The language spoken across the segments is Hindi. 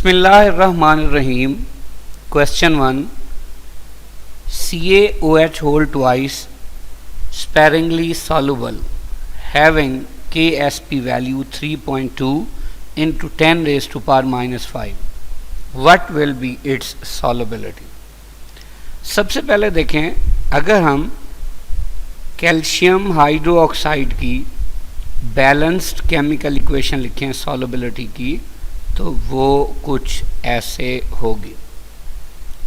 Bismillahirrahmanirrahim. Question 1. CaOH whole twice sparingly soluble having Ksp value 3.2 into 10 raised to power minus 5. What will be its solubility? सबसे पहले देखें, अगर हम कैल्शियम हाइड्रोक्साइड की बैलेंस्ड केमिकल इक्वेशन लिखें सॉल्युबिलिटी की, तो वो कुछ ऐसे होगी।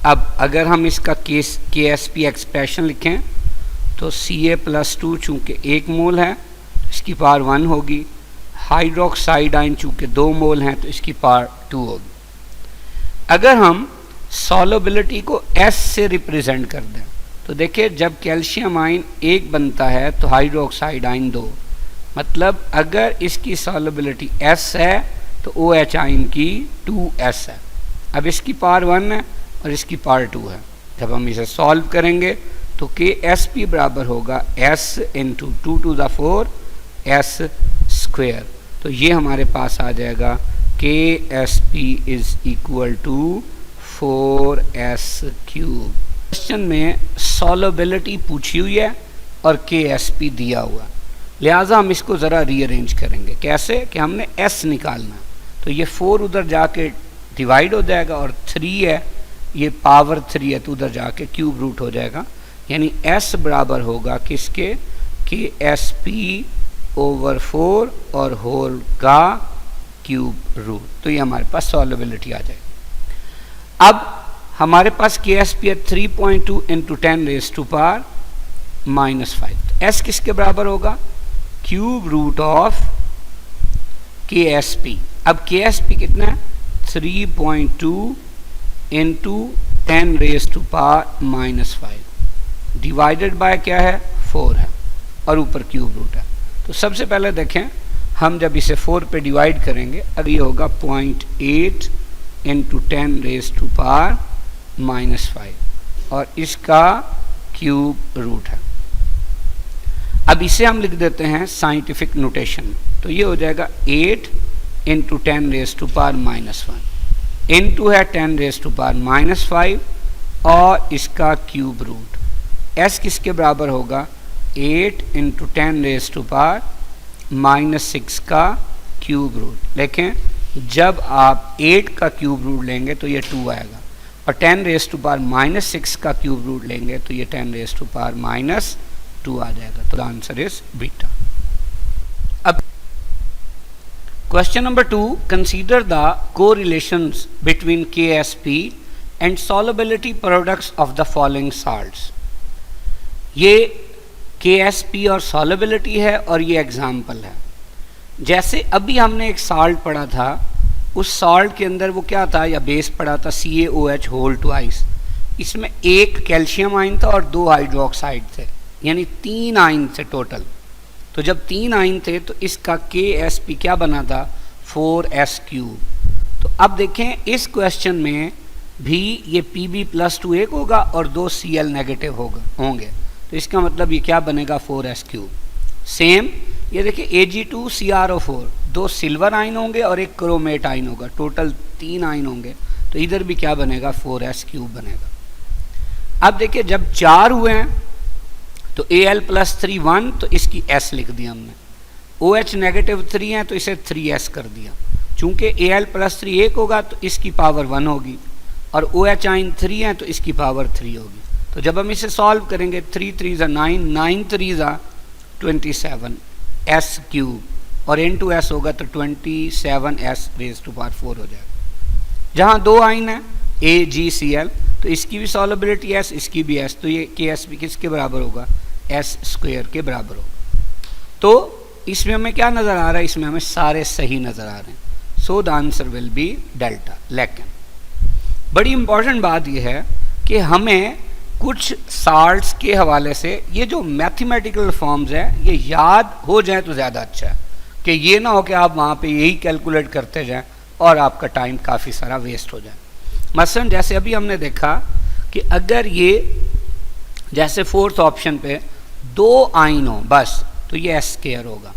अब अगर हम इसका Ksp एक्सप्रेशन लिखें तो Ca+2 चूँकि 1 मोल है तो इसकी पावर 1 होगी, हाइड्रोक्साइड आयन चूँकि 2 मोल हैं तो इसकी पावर 2 होगी। अगर हम सॉल्युबिलिटी को S से रिप्रेजेंट कर दें तो देखिए, जब कैल्शियम आयन 1 बनता है तो हाइड्रोक्साइड आयन 2, मतलब अगर इसकी सॉल्युबिलिटी S है तो OH आयन की 2S है। अब इसकी पावर 1 है और इसकी पावर 2 है। जब हम इसे सॉल्व करेंगे तो Ksp बराबर होगा S into 2 to the 4 S square. तो ये हमारे पास आ जाएगा Ksp is equal to 4S cube. Question में सॉल्युबिलिटी पूछी हुई है और Ksp दिया हुआ, लिहाजा हम इसको ज़रा रीअरेंज करेंगे। कैसे कि हमने S निकालना, तो ये 4 उधर जाके डिवाइड हो जाएगा और 3 है, ये पावर 3 है तो उधर जाके क्यूब रूट हो जाएगा, यानी S बराबर होगा किसके, Ksp ओवर 4 और होल का क्यूब रूट। तो ये हमारे पास सॉल्युबिलिटी आ जाएगी। अब हमारे पास Ksp है 3.2 into 10 raise to power minus 5। S किसके बराबर होगा, क्यूब रूट ऑफ Ksp। अब Ksp कितना है, 3.2 into 10 raise to power minus 5 divided by क्या है, 4 है और ऊपर क्यूब रूट है। तो सबसे पहले देखें, हम जब इसे 4 पे डिवाइड करेंगे अब ये होगा 0.8 into 10 raise to power minus 5 और इसका क्यूब रूट है। अब इसे हम लिख देते हैं साइंटिफिक नोटेशन में, तो ये हो जाएगा 8 into 10 raise to power minus 1 into है 10 रेज टू पावर माइनस 5 और इसका क्यूब रूट। S किसके बराबर होगा, 8 into 10 raise to power minus 6 का क्यूब रूट। देखें, जब आप 8 का क्यूब रूट लेंगे तो ये 2 आएगा और 10 रेज टू पावर माइनस 6 का क्यूब रूट लेंगे तो ये 10 रेज टू पावर माइनस 2 आ जाएगा। तो आंसर इज बीटा। अब question number 2, consider the correlations between Ksp and solubility products of the following salts. ये Ksp और सॉल्युबिलिटी है और ये एग्जाम्पल है। जैसे अभी हमने एक साल्ट पढ़ा था, उस साल्ट के अंदर वो क्या था, या बेस पढ़ा था CaOH होल ट्वाइस। इसमें 1 कैल्शियम आयन था और 2 हाइड्रोक्साइड थे, यानी 3 आयन थे टोटल। तो जब 3 आयन थे तो इसका Ksp क्या बना था, 4S क्यूब। तो अब देखें, इस क्वेश्चन में भी ये Pb+2 1 होगा और 2 Cl नेगेटिव होंगे, तो इसका मतलब ये क्या बनेगा, 4S क्यूब। सेम ये देखिए Ag2CrO4, 2 सिल्वर आयन होंगे और 1 क्रोमेट आयन होगा, टोटल 3 आयन होंगे, तो इधर भी क्या बनेगा, 4S क्यूब बनेगा। अब देखिए, जब 4 हुए हैं तो Al+3 1, तो इसकी S लिख दिया हमने। OH नेगेटिव 3 है तो इसे 3S कर दिया। चूंकि Al+3 1 होगा तो इसकी पावर 1 होगी और OH आयन 3 है तो इसकी पावर 3 होगी। तो जब हम इसे सॉल्व करेंगे, 3 3 9, 9 3 27 S क्यूब और इंटू S होगा तो 27S रेज टू पावर 4 हो जाएगा। जहाँ 2 आयन है AgCl, तो इसकी भी सॉल्युबिलिटी S, इसकी भी S, तो ये Ksp किसके बराबर होगा, S स्क्वेयर के बराबर होगा। तो इसमें हमें क्या नज़र आ रहा है, इसमें हमें सारे सही नज़र आ रहे हैं। सो the answer will be delta. लेकिन बड़ी इंपॉर्टेंट बात यह है कि हमें कुछ साल्ट्स के हवाले से ये जो मैथमेटिकल फॉर्म्स हैं ये याद हो जाए तो ज़्यादा अच्छा है, कि ये ना हो कि आप वहाँ पे यही कैलकुलेट करते जाएं और आपका टाइम काफ़ी सारा वेस्ट हो जाए। मसलन जैसे अभी हमने देखा कि अगर ये जैसे 4th ऑप्शन पे 2 आयन हो बस, तो ये S स्क्वायर होगा।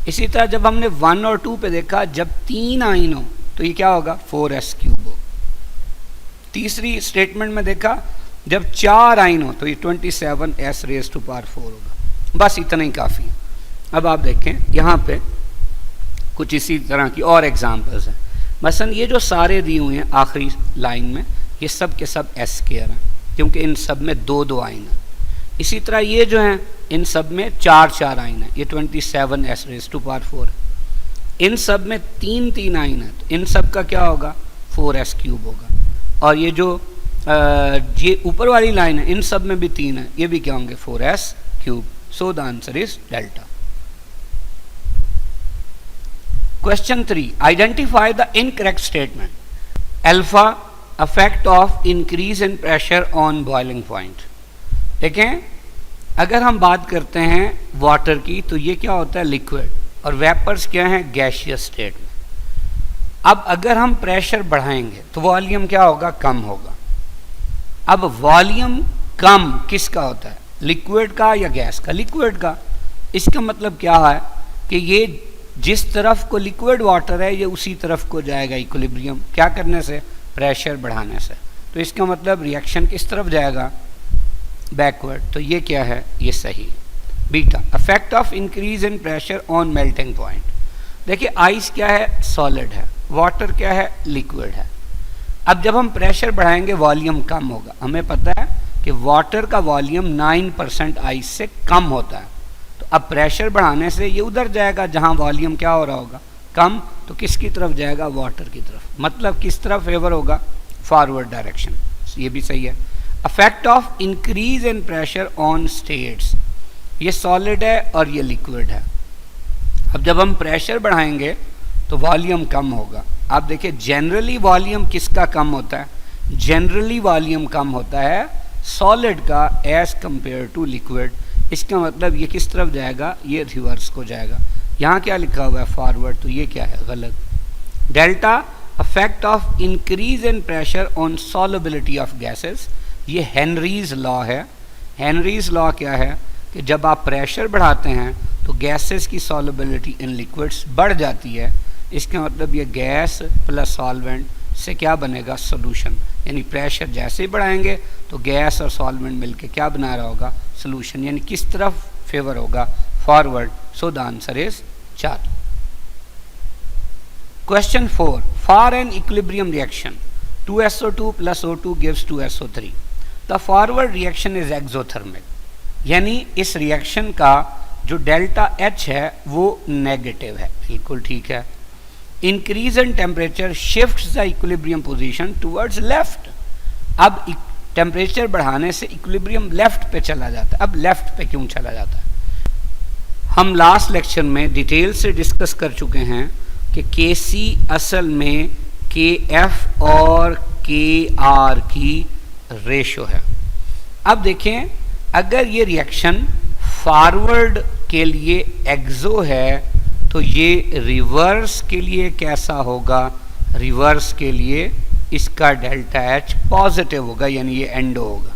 इसी तरह जब हमने 1 और 2 पे देखा, जब 3 आयन हो तो ये क्या होगा 4s क्यूब होगा। तीसरी स्टेटमेंट में देखा जब 4 आइन हो तो ये 27s रेज़ टू पावर 4 होगा। बस इतना ही काफ़ी है। अब आप देखें यहाँ पे कुछ इसी तरह की और एग्जांपल्स हैं। मसलन ये जो सारे दिए हुए हैं आखिरी लाइन में, ये सब के सब s स्क्वायर हैं क्योंकि इन सब में 2 आइन हैं। इसी तरह ये जो हैं इन सब में 4 आइन है, ये 27s रेज़ टू पावर 4 है। इन सब में 3 आइन है, तो इन सब का क्या होगा 4s क्यूब होगा। और ये जो ये ऊपर वाली लाइन है इन सब में भी 3 है, ये भी क्या होंगे 4s cube. So the answer is delta. Question 3. Identify the incorrect statement. Alpha effect of increase in pressure on boiling point. देखें, अगर हम बात करते हैं वाटर की तो ये क्या होता है लिक्विड, और वेपर्स क्या है गैसियस स्टेट में। अब अगर हम प्रेशर बढ़ाएंगे तो वॉल्यूम क्या होगा कम होगा। अब वॉल्यूम कम किसका होता है, लिक्विड का या गैस का? लिक्विड का। इसका मतलब क्या है कि ये जिस तरफ को लिक्विड वाटर है ये उसी तरफ को जाएगा इक्विलिब्रियम, क्या करने से, प्रेशर बढ़ाने से। तो इसका मतलब रिएक्शन किस तरफ जाएगा, बैकवर्ड। तो ये क्या है, ये सही। Beta effect of increase in pressure on melting point. देखिए आइस क्या है, सॉलिड है, वाटर क्या है, लिक्विड है। अब जब हम प्रेशर बढ़ाएंगे वॉल्यूम कम होगा। हमें पता है कि वाटर का वॉल्यूम 9% आइस से कम होता है। अब प्रेशर बढ़ाने से ये उधर जाएगा जहां वॉल्यूम क्या हो रहा होगा कम, तो किसकी तरफ जाएगा, वाटर की तरफ। मतलब किस तरफ फेवर होगा, फॉरवर्ड डायरेक्शन। ये भी सही है। Effect of increase in pressure on states, ये सॉलिड है और ये लिक्विड है। अब जब हम प्रेशर बढ़ाएंगे तो वॉल्यूम कम होगा। आप देखिए जनरली वॉल्यूम किसका कम होता है, जनरली वॉल्यूम कम होता है सॉलिड का एज कंपेयर टू लिक्विड। इसका मतलब ये किस तरफ जाएगा, ये रिवर्स को जाएगा। यहाँ क्या लिखा हुआ है फॉरवर्ड, तो ये क्या है गलत। Delta effect of increase in pressure on solubility of gases, ये हेनरीज लॉ है। हेनरीज लॉ क्या है कि जब आप प्रेशर बढ़ाते हैं तो गैसेस की सॉल्युबिलिटी इन लिक्विड्स बढ़ जाती है। इसका मतलब ये गैस प्लस सॉल्वेंट से क्या बनेगा, सोल्यूशन। यानी प्रेशर जैसे ही बढ़ाएंगे तो गैस और सॉल्वेंट मिलके क्या बना रहा होगा, सोल्यूशन। यानी किस तरफ फेवर होगा, forward. So the answer is 4। Question 4. For an equilibrium reaction 2SO2 plus O2 gives 2SO3. The forward reaction is exothermic, यानी इस रिएक्शन का जो डेल्टा H है वो नेगेटिव है। बिल्कुल ठीक है। Increase in temperature shifts the equilibrium position towards left. अब टेम्परेचर बढ़ाने से इक्विलिब्रियम लेफ्ट पे चला जाता है। अब लेफ्ट पे क्यों चला जाता है, हम लास्ट लेक्चर में डिटेल से डिस्कस कर चुके हैं कि Kc असल में Kf और Kr की रेशो है। अब देखें अगर ये रिएक्शन फॉरवर्ड के लिए एक्सो है तो ये रिवर्स के लिए कैसा होगा, रिवर्स के लिए इसका डेल्टा H पॉजिटिव होगा, यानी ये एंडो होगा।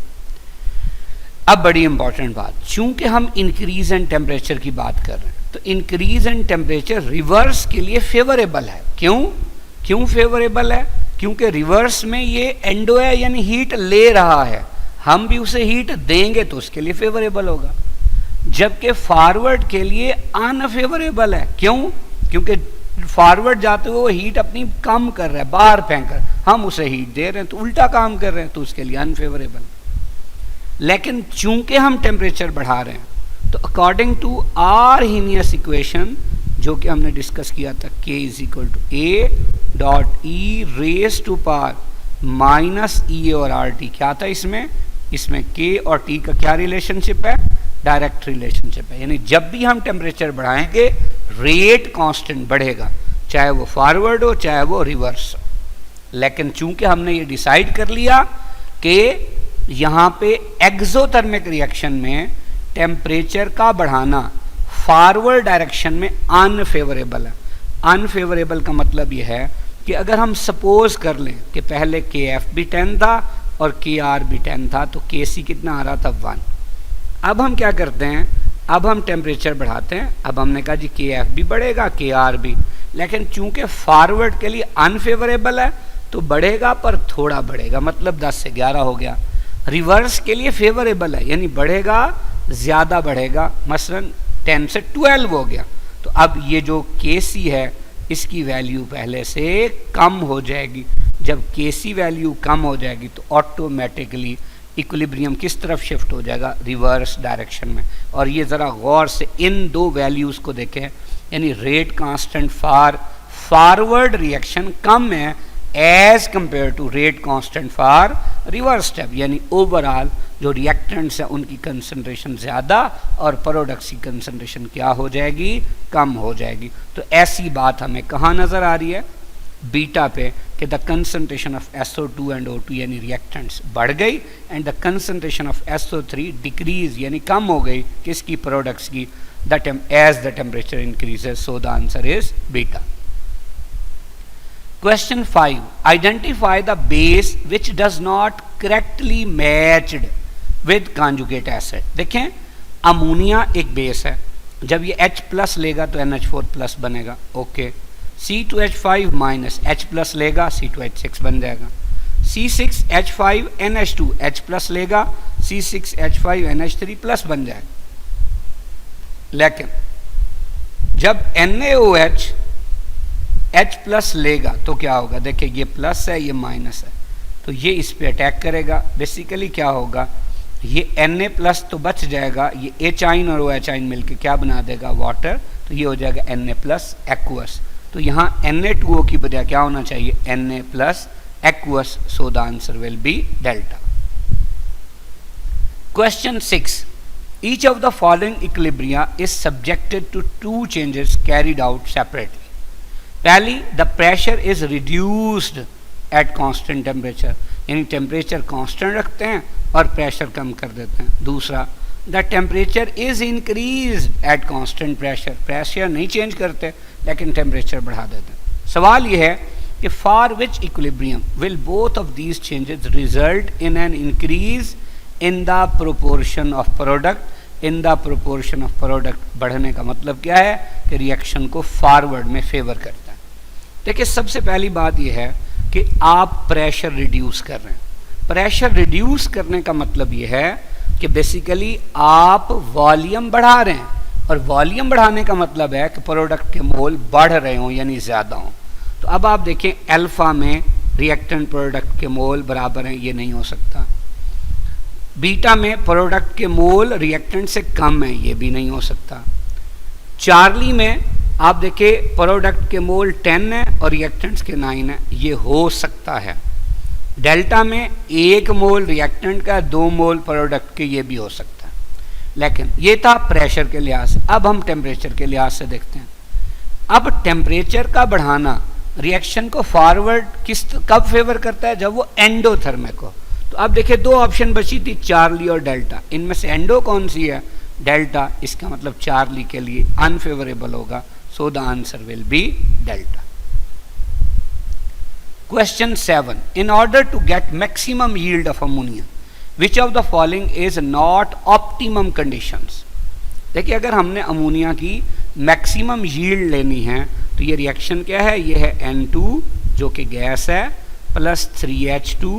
अब बड़ी इंपॉर्टेंट बात, चूंकि हम इंक्रीज इन टेम्परेचर की बात कर रहे हैं तो इंक्रीज इन टेम्परेचर रिवर्स के लिए फेवरेबल है। क्यों फेवरेबल है, क्योंकि रिवर्स में ये एंडो है यानी हीट ले रहा है, हम भी उसे हीट देंगे तो उसके लिए फेवरेबल होगा। जबकि फॉरवर्ड के लिए अनफेवरेबल है। क्योंकि फॉरवर्ड जाते हुए वो हीट अपनी कम कर रहा है, बाहर फेंक कर, हम उसे हीट दे रहे हैं तो उल्टा काम कर रहे हैं, तो उसके लिए अनफेवरेबल। लेकिन चूंकि हम टेम्परेचर बढ़ा रहे हैं तो अकॉर्डिंग टू आर्हेनियस इक्वेशन जो कि हमने डिस्कस किया था, K = A.E raise to power -EA और RT, क्या था इसमें K और T का क्या रिलेशनशिप है, डायरेक्ट रिलेशनशिप है। यानी जब भी हम टेम्परेचर बढ़ाएंगे रेट कांस्टेंट बढ़ेगा, चाहे वो फॉरवर्ड हो चाहे वो रिवर्स हो। लेकिन चूंकि हमने ये डिसाइड कर लिया कि यहाँ पे एक्सोथर्मिक रिएक्शन में टेम्परेचर का बढ़ाना फॉरवर्ड डायरेक्शन में अनफेवरेबल है। अनफेवरेबल का मतलब ये है कि अगर हम सपोज कर लें कि पहले Kf भी 10 था और Kr भी 10 था तो Kc कितना आ रहा था 1। अब हम क्या करते हैं, अब हम टेम्परेचर बढ़ाते हैं। अब हमने कहा जी KF भी बढ़ेगा, KR भी, लेकिन चूंकि फॉरवर्ड के लिए अनफेवरेबल है तो बढ़ेगा पर थोड़ा बढ़ेगा, मतलब 10 से 11 हो गया। रिवर्स के लिए फेवरेबल है यानी बढ़ेगा, ज़्यादा बढ़ेगा, मसलन 10 से 12 हो गया। तो अब ये जो KC है इसकी वैल्यू पहले से कम हो जाएगी। जब KC वैल्यू कम हो जाएगी तो ऑटोमेटिकली इक्विलिब्रियम किस तरफ शिफ्ट हो जाएगा, रिवर्स डायरेक्शन में। और ये ज़रा गौर से इन दो वैल्यूज़ को देखें, यानी rate constant for forward reaction कम है as compare to rate constant for reverse step, यानी ओवरऑल जो रिएक्टेंट्स हैं उनकी कंसंट्रेशन ज़्यादा और प्रोडक्ट्स की कंसंट्रेशन क्या हो जाएगी, कम हो जाएगी। तो ऐसी बात हमें कहाँ नज़र आ रही है, बीटा पे, कि the concentration of SO2 and O2 यानी रिएक्टेंट्स बढ़ गई and the concentration of SO3 decrease यानी कम हो गई, किसकी, प्रोडक्ट्स की, as the temperature increases. So the answer is beta. Question 5. Identify the base which does not correctly matched with conjugate acid. देखें, अमोनिया एक बेस है, जब ये H प्लस लेगा तो NH4 प्लस बनेगा, okay. C2H5 minus H plus लेगा, C2H6 बन जाएगा। C6H5 NH2 H प्लस लेगा, C6H5 NH3 प्लस बन जाएगा। लेकिन जब NaOH H प्लस लेगा तो क्या होगा, देखिए ये प्लस है, ये माइनस है, तो ये इस पे अटैक करेगा। बेसिकली क्या होगा, ये Na प्लस तो बच जाएगा, ये H आइन और OH आइन मिलके क्या बना देगा, वाटर, तो ये हो जाएगा Na प्लस एक्वस। तो यहाँ Na2O की बजाय क्या होना चाहिए, Na plus aqueous. So the answer will be delta. Question 6. Each of the following equilibria is subjected to two changes carried out separately. पहली, the pressure is reduced at constant temperature, यानी टेम्परेचर कांस्टेंट रखते हैं और प्रेशर कम कर देते हैं। दूसरा, the temperature is increased at constant pressure, pressure नहीं चेंज करते लेकिन टेम्परेचर बढ़ा देते हैं। सवाल यह है कि for which equilibrium will both of these changes result in an increase in the proportion of product. In the proportion of product बढ़ने का मतलब क्या है कि रिएक्शन को फॉरवर्ड में फेवर करता है। देखिए, सबसे पहली बात यह है कि आप प्रेशर रिड्यूस कर रहे हैं। प्रेशर रिड्यूस करने का मतलब यह है कि बेसिकली आप वॉल्यूम बढ़ा रहे हैं, और वॉल्यूम बढ़ाने का मतलब है कि प्रोडक्ट के मोल बढ़ रहे हों यानी ज़्यादा हों। तो अब आप देखें, अल्फा में रिएक्टेंट प्रोडक्ट के मोल बराबर हैं, ये नहीं हो सकता। बीटा में प्रोडक्ट के मोल रिएक्टेंट से कम है, ये भी नहीं हो सकता। चार्ली में आप देखिए प्रोडक्ट के मोल 10 है और रिएक्टेंट्स के 9 है, ये हो सकता है। डेल्टा में 1 मोल रिएक्टेंट का, 2 मोल प्रोडक्ट के, ये भी हो सकता है। लेकिन ये था प्रेशर के लिहाज से। अब हम टेम्परेचर के लिहाज से देखते हैं। अब टेम्परेचर का बढ़ाना रिएक्शन को फॉरवर्ड कब फेवर करता है, जब वो एंडोथर्मिक हो। तो अब देखिए, दो ऑप्शन बची थी, चार्ली और डेल्टा, इनमें से एंडो कौन सी है, डेल्टा। इसका मतलब चार्ली के लिए अनफेवरेबल होगा। So the answer will be delta. Question 7. In order to get maximum yield of ammonia, which of the following is not optimum conditions? देखिए, अगर हमने अमोनिया की मैक्सिमम यील्ड लेनी है तो ये रिएक्शन क्या है, ये है N2 जो कि गैस है, प्लस 3H2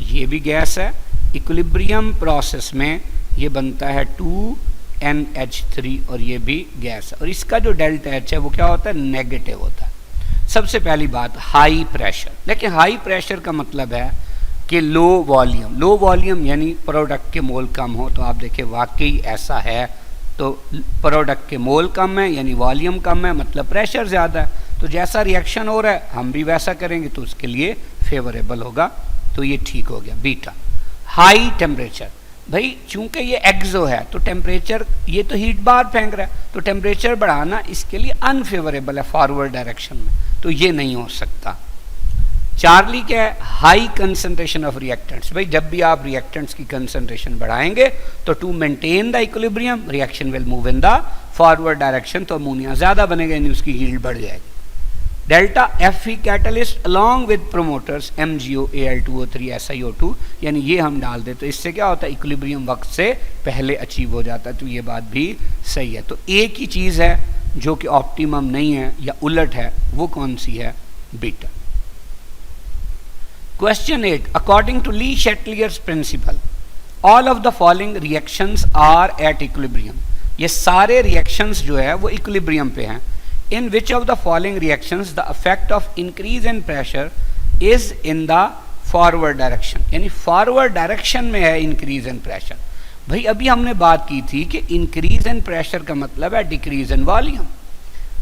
ये भी गैस है। इक्विलिब्रियम प्रोसेस में ये बनता है 2NH3 और ये भी गैस है, और इसका जो डेल्टा H है वो क्या होता है, नेगेटिव होता है। सबसे पहली बात, हाई प्रेशर। लेकिन हाई प्रेशर का मतलब है कि लो वॉल्यूम। लो वॉल्यूम यानी प्रोडक्ट के मोल कम हो। तो आप देखिए वाकई ऐसा है, तो प्रोडक्ट के मोल कम है यानी वॉल्यूम कम है, मतलब प्रेशर ज़्यादा है। तो जैसा रिएक्शन हो रहा है हम भी वैसा करेंगे, तो उसके लिए फेवरेबल होगा। तो ये ठीक हो गया बीटा। हाई टेम्परेचर, भाई चूंकि ये एक्सो है तो टेम्परेचर, ये तो हीट बार फेंक रहा है, तो टेम्परेचर बढ़ाना इसके लिए अनफेवरेबल है फॉरवर्ड डायरेक्शन में, तो ये नहीं हो सकता। चार्ली क्या है, हाई कंसंट्रेशन ऑफ रिएक्टेंट्स। भाई जब भी आप रिएक्टेंट्स की कंसंट्रेशन बढ़ाएंगे तो to maintain the equilibrium reaction will move in the forward direction, तो अमोनिया ज़्यादा बनेगा यानी उसकी यील्ड बढ़ जाएगी। Delta Fe catalyst along with promoters MgO Al2O3 SiO2, यानी ये हम डाल दे तो इससे क्या होता है, इक्विलिब्रियम वक्त से पहले अचीव हो जाता है। तो ये बात भी सही है। तो एक ही चीज़ है जो कि ऑप्टिमम नहीं है या उलट है, वो कौन सी है, beta. Question 8, according to Le Chatelier's principle all of the following reactions are at equilibrium. ये सारे रिएक्शंस जो है वो इक्विलिब्रियम पे हैं। In which of the following reactions the effect of increase in pressure is in the forward direction, यानी forward direction में है increase in pressure। भाई अभी हमने बात की थी कि increase in pressure का मतलब है decrease in volume,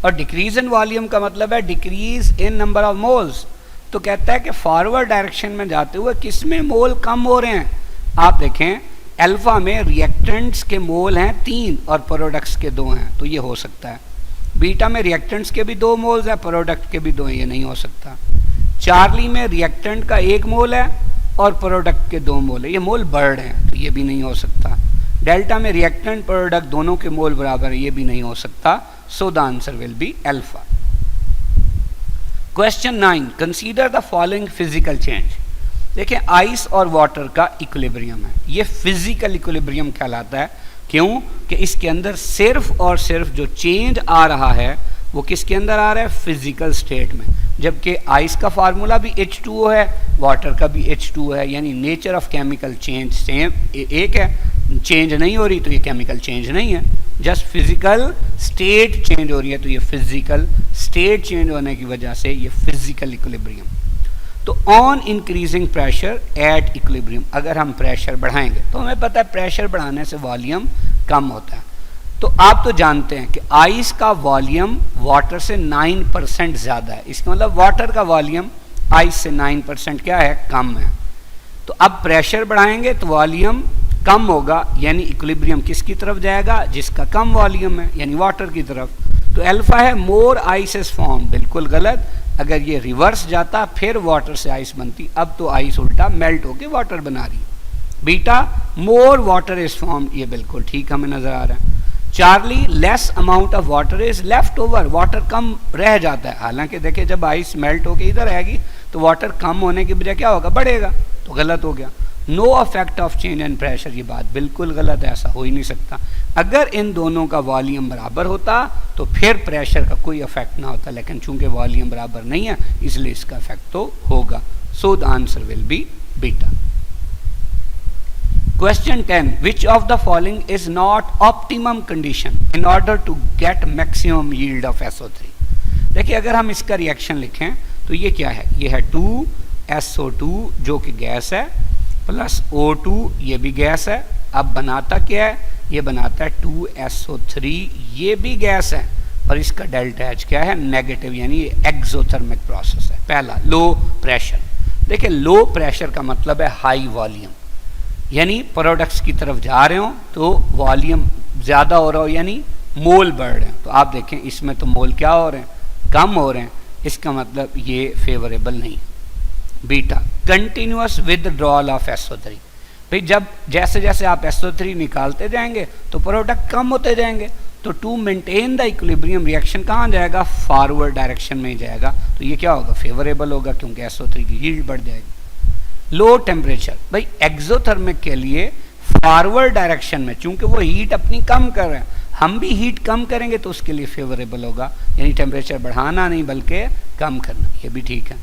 और decrease in volume का मतलब है decrease in number of moles। तो कहता है कि forward direction में जाते हुए किसमें मोल कम हो रहे हैं। आप देखें अल्फा में रिएक्टेंट्स के मोल हैं 3 और प्रोडक्ट्स के 2 हैं, तो ये हो सकता है। बीटा में रिएक्टेंट्स के भी 2 मोल्स हैं, प्रोडक्ट के भी 2 हैं, ये नहीं हो सकता। चार्ली में रिएक्टेंट का 1 मोल है और प्रोडक्ट के 2 मोल है, ये मोल बढ़ हैं, तो ये भी नहीं हो सकता। डेल्टा में रिएक्टेंट प्रोडक्ट दोनों के मोल बराबर है, ये भी नहीं हो सकता। सो the answer will be alpha. Question 9, consider the following physical change. देखिए आइस और वाटर का इक्विलिब्रियम है, ये फिजिकल इक्विलिब्रियम कहलाता है। क्यों कि इसके अंदर सिर्फ और सिर्फ जो चेंज आ रहा है वो किसके अंदर आ रहा है, फिजिकल स्टेट में। जबकि आइस का फार्मूला भी H2O है, वाटर का भी H2O है, यानी nature of chemical change same एक है। चेंज नहीं हो रही तो ये केमिकल चेंज नहीं है, जस्ट फिजिकल स्टेट चेंज हो रही है, तो ये फिजिकल स्टेट चेंज होने की वजह से ये फिजिकल इक्विलिब्रियम। तो on increasing pressure at equilibrium, अगर हम प्रेशर बढ़ाएंगे तो हमें पता है प्रेशर बढ़ाने से वॉल्यूम कम होता है। तो आप तो जानते हैं कि आइस का वॉल्यूम वाटर से 9% ज़्यादा है, इसका मतलब वाटर का वॉल्यूम आइस से 9% क्या है, कम है। तो अब प्रेशर बढ़ाएंगे तो वॉल्यूम कम होगा, यानी इक्विलिब्रियम किसकी तरफ जाएगा, जिसका कम वॉल्यूम है, यानी वाटर की तरफ। तो अल्फा है मोर आइस इज फॉर्म, बिल्कुल गलत। अगर ये रिवर्स जाता फिर वाटर से आइस बनती, अब तो आइस उल्टा मेल्ट होके वाटर बना रही। Beta more water is form, ये बिल्कुल ठीक हमें नजर आ रहा है। Charlie less amount of water is left over, water कम रह जाता है। हालांकि देखिए जब आइस मेल्ट होके इधर आएगी तो वाटर कम होने की बजाय क्या होगा, बढ़ेगा, तो गलत हो गया। No affect of change in pressure, ये बात बिल्कुल गलत है, ऐसा हो ही नहीं सकता। अगर इन दोनों का वॉल्यूम बराबर होता तो फिर प्रेशर का कोई इफेक्ट ना होता, लेकिन चूंकि वॉल्यूम बराबर नहीं है इसलिए इसका इफेक्ट तो होगा। So the answer will be beta. Question 10, which of the following is not optimum condition in order to get maximum yield of SO3। देखिए अगर हम इसका रिएक्शन लिखें तो ये क्या है, ये है 2SO2 जो कि गैस है, प्लस O2 ये भी गैस है। अब बनाता क्या है, ये बनाता है 2SO3, ये भी गैस है, और इसका डेल्टा H क्या है, नेगेटिव, यानी ये एक्सोथर्मिक प्रोसेस है। पहला लो प्रेशर, देखिए लो प्रेशर का मतलब है हाई वॉल्यूम, यानी प्रोडक्ट्स की तरफ जा रहे हो तो वॉल्यूम ज़्यादा हो रहा हो, यानी मोल बढ़ रहे हैं। तो आप देखें इसमें तो मोल क्या हो रहे हैं, कम हो रहे हैं, इसका मतलब ये फेवरेबल नहीं। Beta continuous withdrawal of SO3, भाई जब जैसे जैसे आप SO3 निकालते जाएंगे तो प्रोडक्ट कम होते जाएंगे, तो to maintain the equilibrium reaction कहाँ जाएगा, फॉरवर्ड डायरेक्शन में ही जाएगा, तो ये क्या होगा, फेवरेबल होगा, क्योंकि SO3 की यील्ड बढ़ जाएगी। लो टेम्परेचर, भाई एक्सोथर्मिक के लिए फॉरवर्ड डायरेक्शन में चूंकि वो हीट अपनी कम कर रहे हैं, हम भी हीट कम करेंगे तो उसके लिए फेवरेबल होगा, यानी टेम्परेचर बढ़ाना नहीं बल्कि कम करना, ये भी ठीक है।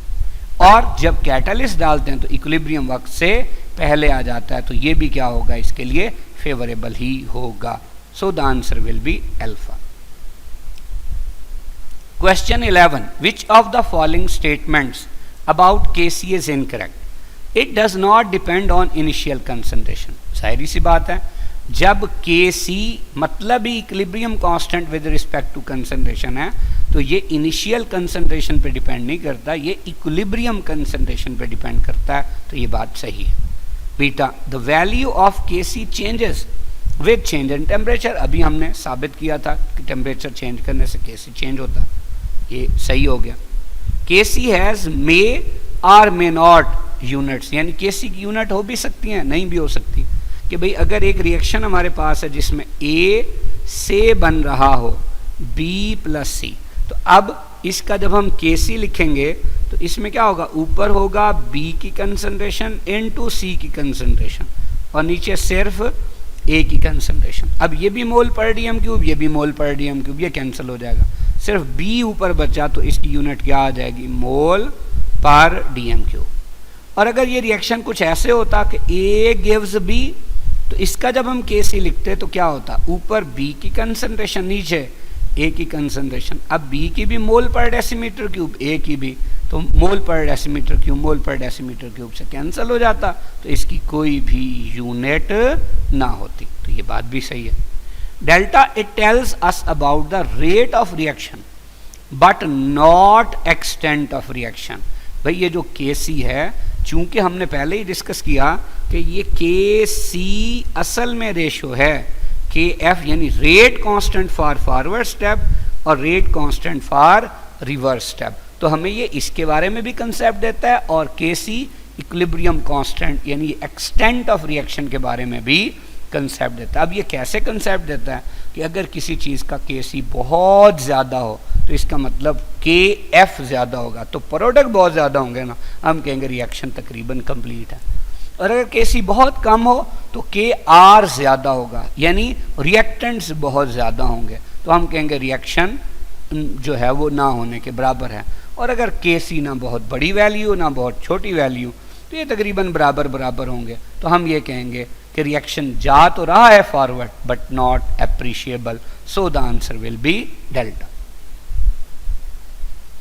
और जब कैटलिस्ट डालते हैं तो इक्विलिब्रियम वक्त से पहले आ जाता है, तो ये भी क्या होगा, इसके लिए फेवरेबल ही होगा। So the answer will be alpha. Question 11, which of the following statements about Kc is incorrect, it does not depend on initial concentration. जाहिर सी बात है, जब Kc मतलब ही equilibrium constant with respect to concentration है, तो ये इनिशियल कंसंट्रेशन पे डिपेंड नहीं करता, ये इक्विलिब्रियम कंसंट्रेशन पे डिपेंड करता है, तो ये बात सही है। Beta the value of Kc changes with change in temperature, अभी हमने साबित किया था कि टेम्परेचर चेंज करने से Kc चेंज होता है, ये सही हो गया। Kc has may or may not units, यानी Kc की यूनिट हो भी सकती हैं, नहीं भी हो सकती। कि भाई अगर एक रिएक्शन हमारे पास है जिसमें A से बन रहा हो B + C, तो अब इसका जब हम Kc लिखेंगे तो इसमें क्या होगा, ऊपर होगा B की कंसंट्रेशन इनटू C की कंसंट्रेशन और नीचे सिर्फ A की कंसंट्रेशन। अब ये भी मोल पर डीएम क्यूब, ये भी मोल पर डीएम क्यूब, ये कैंसिल हो जाएगा, सिर्फ B ऊपर बचा तो इसकी यूनिट क्या आ जाएगी, मोल पर डीएम क्यूब। और अगर ये रिएक्शन कुछ ऐसे होता कि A गिव्स B, तो इसका जब हम Kc लिखते तो क्या होता, ऊपर B की कंसंट्रेशन नीचे A की कंसंट्रेशन। अब B की भी मोल पर डेसीमीटर क्यूब, A की भी, तो मोल पर डेसीमीटर क्यूब मोल पर डेसीमीटर क्यूब से कैंसिल हो जाता, तो इसकी कोई भी यूनिट ना होती। तो ये बात भी सही है। Delta it tells us about the rate of reaction but not extent of reaction. भाई ये जो Kc है, चूंकि हमने पहले ही डिस्कस किया कि ये Kc असल में रेशो है Kf, यानी rate constant for forward step और rate constant for reverse step. तो हमें ये इसके बारे में भी कंसेप्ट देता है और Kc इक्विलिब्रियम कांस्टेंट यानी एक्सटेंट ऑफ रिएक्शन के बारे में भी कंसेप्ट देता है। अब ये कैसे कंसेप्ट देता है कि अगर किसी चीज़ का Kc बहुत ज़्यादा हो तो इसका मतलब Kf ज़्यादा होगा, तो प्रोडक्ट बहुत ज़्यादा होंगे ना, हम कहेंगे रिएक्शन तकरीबन कंप्लीट है। और अगर Kc बहुत कम हो तो Kr ज़्यादा होगा, यानी रिएक्टेंट्स बहुत ज़्यादा होंगे, तो हम कहेंगे रिएक्शन जो है वो ना होने के बराबर है। और अगर Kc ना बहुत बड़ी वैल्यू ना बहुत छोटी वैल्यू, तो ये तकरीबन बराबर बराबर होंगे, तो हम ये कहेंगे कि रिएक्शन जा तो रहा है forward but not appreciable, so the answer will be delta.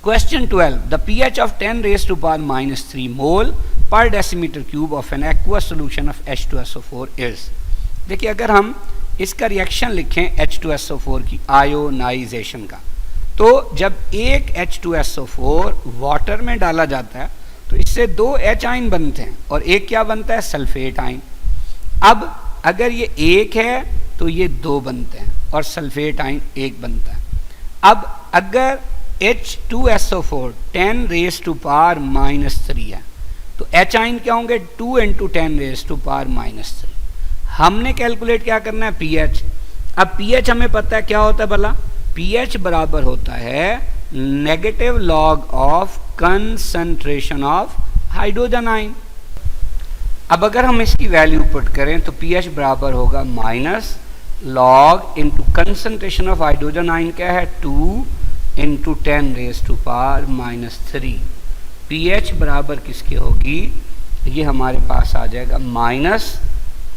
Question 12. The pH of 10 raised to power minus 3 mole per decimeter cube of an aqueous solution of H2SO4 is. देखिए अगर हम इसका रिएक्शन लिखें H2SO4 की आयोनाइजेशन का, तो जब एक H2SO4 वाटर में डाला जाता है तो इससे दो H आयन बनते हैं और एक क्या बनता है, सल्फेट आयन। अब अगर ये एक है तो ये दो बनते हैं और सल्फेट आयन एक बनता है। अब अगर H2SO4 10 रेज टू पावर -3 है तो H आयन क्या होंगे, 2 × 10 रेज टू पावर -3। हमने कैलकुलेट क्या करना है, pH। अब pH हमें पता है क्या होता है भला, pH बराबर होता है negative log of concentration of hydrogen ion. अब अगर हम इसकी वैल्यू पुट करें तो pH बराबर होगा minus log into concentration of hydrogen ion क्या है, 2 × 10 रेज टू पावर -3। pH बराबर किसकी होगी, ये हमारे पास आ जाएगा माइनस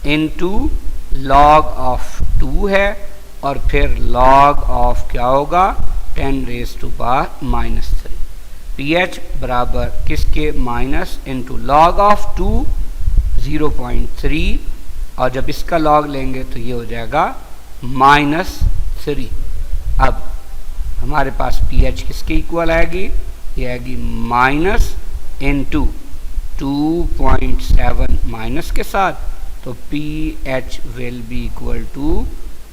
इंटू लॉग ऑफ 2 है और फिर लॉग ऑफ क्या होगा, 10 रेज टू पावर -3। pH बराबर किसके, माइनस इंटू लॉग ऑफ 2 0.3 और जब इसका लॉग लेंगे तो ये हो जाएगा -3। अब हमारे पास pH किसके इक्वल आएगी, ये आएगी माइनस इंटू 2.7 माइनस के साथ, तो pH will be equal to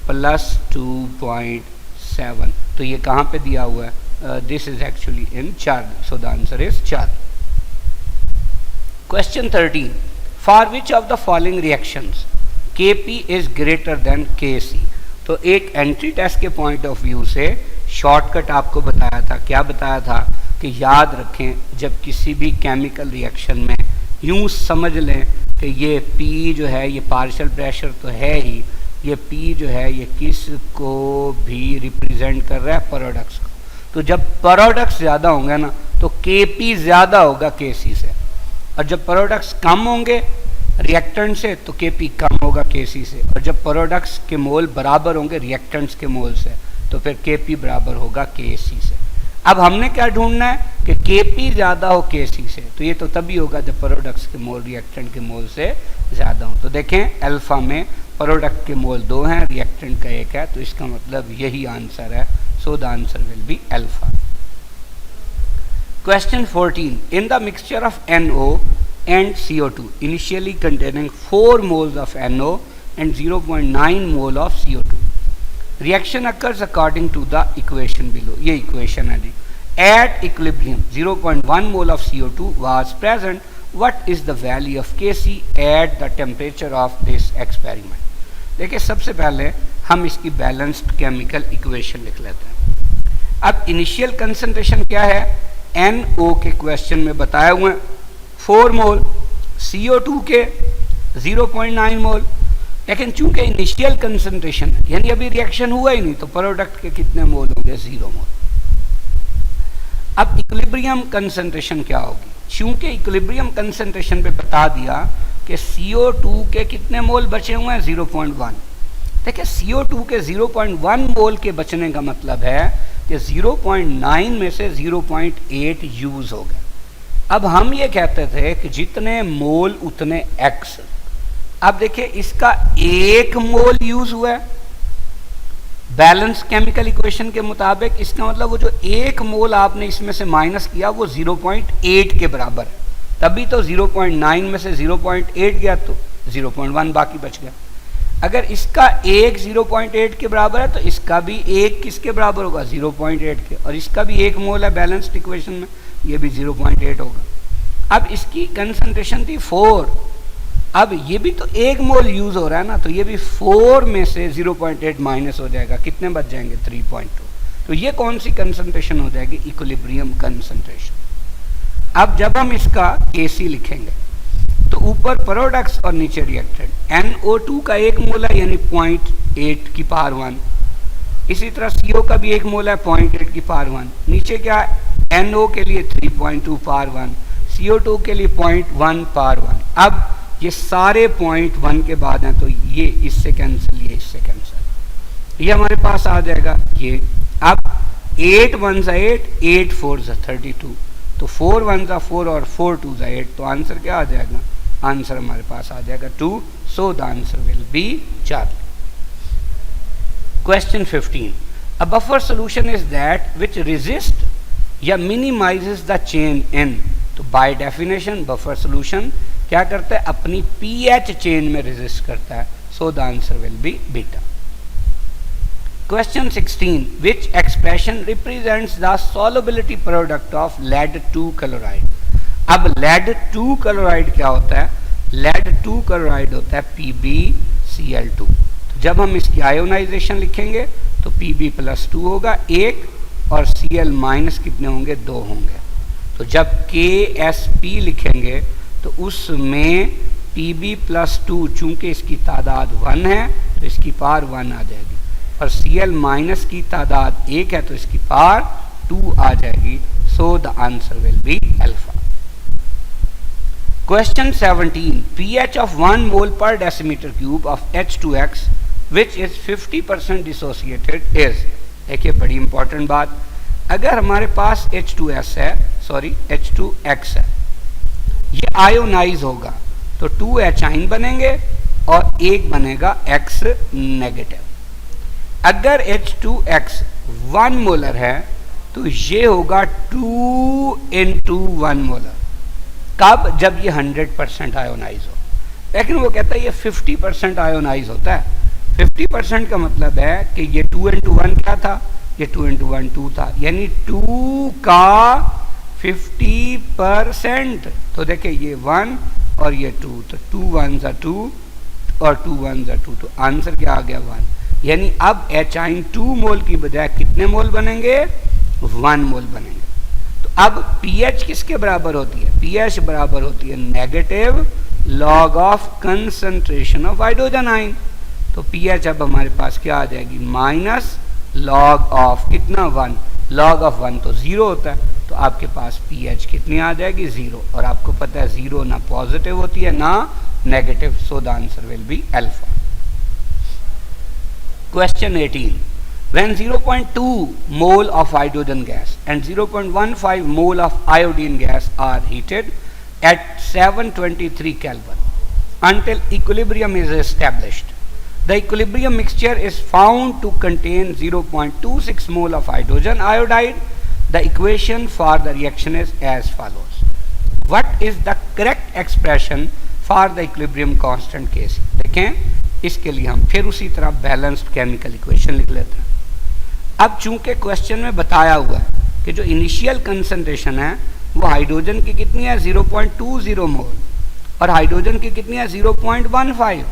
+2.7। तो ये कहाँ पे दिया हुआ है, this is actually in charge, so the answer is charge. Question 13. For which of the following reactions Kp is greater than Kc। तो एक एंट्री टेस्ट के पॉइंट ऑफ व्यू से शॉर्टकट आपको बताया था, क्या बताया था कि याद रखें जब किसी भी केमिकल रिएक्शन में यूं समझ लें कि ये P जो है ये पार्शियल प्रेशर तो है ही, ये P जो है ये किस को भी रिप्रेजेंट कर रहा है, प्रोडक्ट्स को। तो जब प्रोडक्ट्स ज़्यादा होंगे ना तो Kp ज़्यादा होगा Kc से, और जब प्रोडक्ट्स कम होंगे रिएक्टेंट से तो Kp कम होगा Kc से, और जब प्रोडक्ट्स के मोल बराबर होंगे रिएक्टेंट्स के मोल से तो फिर Kp बराबर होगा Kc से। अब हमने क्या ढूंढना है कि Kp ज़्यादा हो Kc से, तो ये तो तभी होगा जब प्रोडक्ट्स के मोल रिएक्टेंट के मोल से ज़्यादा हो। तो देखें अल्फ़ा में प्रोडक्ट के मोल 2 हैं, रिएक्टेंट का 1 है, तो इसका मतलब यही आंसर है, so the answer will B alpha. Question 14. In the mixture of NO and CO2 initially containing 4 moles of NO and 0.9 mole of CO2, reaction occurs according to the equation below. ये equation है जी। At equilibrium 0.1 mole of CO2 was present. What is the value of Kc at the temperature of this experiment? देखिए सबसे पहले हम इसकी बैलेंस्ड केमिकल इक्वेशन लिख लेते हैं। अब इनिशियल कंसंट्रेशन क्या है, NO के क्वेश्चन में बताया हुआ है 4 मोल, CO2 के 0.9 मोल। लेकिन चूंकि इनिशियल कंसंट्रेशन यानी अभी रिएक्शन हुआ ही नहीं, तो प्रोडक्ट के कितने मोल होंगे, 0 मोल। अब इक्विलिब्रियम कंसंट्रेशन क्या होगी, चूंकि इक्विलिब्रियम कंसंट्रेशन पे बता दिया कि CO2 के कितने मोल बचे हुए हैं, 0.1। देखिए CO2 के 0.1 मोल के बचने का मतलब है कि 0.9 में से 0.8 यूज हो गए। अब हम ये कहते थे कि जितने मोल उतने एक्स। अब देखिए इसका 1 मोल यूज हुआ है बैलेंस केमिकल इक्वेशन के मुताबिक, इसका मतलब वो जो 1 मोल आपने इसमें से माइनस किया वो 0.8 के बराबर है, तभी तो 0.9 में से 0.8 गया तो 0.1 बाकी बच गया। अगर इसका 1 0.8 के बराबर है तो इसका भी 1 किसके बराबर होगा, 0.8 के, और इसका भी 1 मोल है बैलेंस्ड इक्वेशन में, ये भी 0.8 होगा। अब इसकी कंसंट्रेशन थी 4, अब ये भी तो 1 मोल यूज हो रहा है ना, तो ये भी 4 में से 0.8 माइनस हो जाएगा, कितने बच जाएंगे, 3.2। तो ये कौन सी कंसंट्रेशन हो जाएगी, इक्विलिब्रियम कंसंट्रेशन। अब जब हम इसका Kc लिखेंगे तो ऊपर प्रोडक्ट्स और नीचे रिएक्टेंट, NO2 का 1 मोल है यानी 0.8 की पावर 1, इसी तरह CO का भी 1 मोल है 0.8 की पावर 1, नीचे क्या है, NO के लिए 3.2 पावर 1, CO2 के लिए 0.1 पावर 1। अब ये सारे 0.1 के बाद हैं तो ये इससे कैंसिल, ये इससे कैंसिल, ये हमारे पास आ जाएगा ये। अब 8 1 8, 8 4 32, तो 4 1 4 और 4 2 8, तो आंसर क्या आ जाएगा, आंसर हमारे पास आ जाएगा 2। So the answer will be 4। Question 15, a buffer solution is that which resist या मिनिमाइजेस द चेन इन। तो बाय डेफिनेशन बफर सोल्यूशन क्या करता है, अपनी pH चेन में रेजिस्ट करता है। So the answer will be beta. Question 16, which expression represents the solubility product of lead 2 chloride. अब लेड 2 क्लोराइड क्या होता है, लेड 2 क्लोराइड होता है PbCl2। तो जब हम इसकी आयोनाइजेशन लिखेंगे तो Pb+2 होगा 1 और Cl माइनस कितने होंगे, 2 होंगे। तो जब KSP लिखेंगे तो उसमें Pb+2 चूंकि इसकी तादाद 1 है तो इसकी पावर 1 आ जाएगी, और Cl माइनस की तादाद 1 है तो इसकी पावर 2 आ जाएगी। सो the answer will be alpha. Question 17, pH of 1 mole per decimeter cube of H2X which is 50% dissociated is। देखिए बड़ी इंपॉर्टेंट बात, अगर हमारे पास H2S है, सॉरी H2X है, ये आयोनाइज होगा तो 2 एचाइन बनेंगे और एक बनेगा X नेगेटिव। अगर H2X 1 मोलर है तो ये होगा 2 × 1 मोलर। कब, जब ये 100% आयोनाइज हो। लेकिन वो कहता है ये 50% आयोनाइज होता है। 50% का मतलब है कि ये 2 × 1 क्या था, ये 2 × 1 2 था, यानी 2 का 50%। तो देखिए ये 1 और ये 2, तो 2 1s are 2 और 2 1s are 2, तो आंसर क्या आ गया 1। यानी अब एचाइन 2 मोल की बजाय कितने मोल बनेंगे, 1 मोल बनेंगे। तो अब pH किसके बराबर होती है, pH बराबर होती है negative log of concentration of hydrogen ion. तो pH अब हमारे पास क्या आ जाएगी, माइनस लॉग ऑफ कितना 1, लॉग ऑफ 1 तो 0 होता है, तो आपके पास pH कितनी आ जाएगी 0, और आपको पता है 0 ना पॉजिटिव होती है ना negative. So the answer will be alpha. Question 18, when 0.2 mole of hydrogen gas and 0.15 mole of iodine gas are heated at 723 Kelvin until equilibrium is established, the equilibrium mixture is found to contain 0.26 mole of hydrogen iodide. The equation for the reaction is as follows. What is the correct expression for the equilibrium constant Kc? देखें, इसके लिए हम फिर उसी तरह बैलेंस्ड केमिकल इक्वेशन लिख लेते हैं। अब चूंकि क्वेश्चन में बताया हुआ है कि जो इनिशियल कंसंट्रेशन है वो हाइड्रोजन की कितनी है 0.20 मोल और हाइड्रोजन की कितनी है 0.15,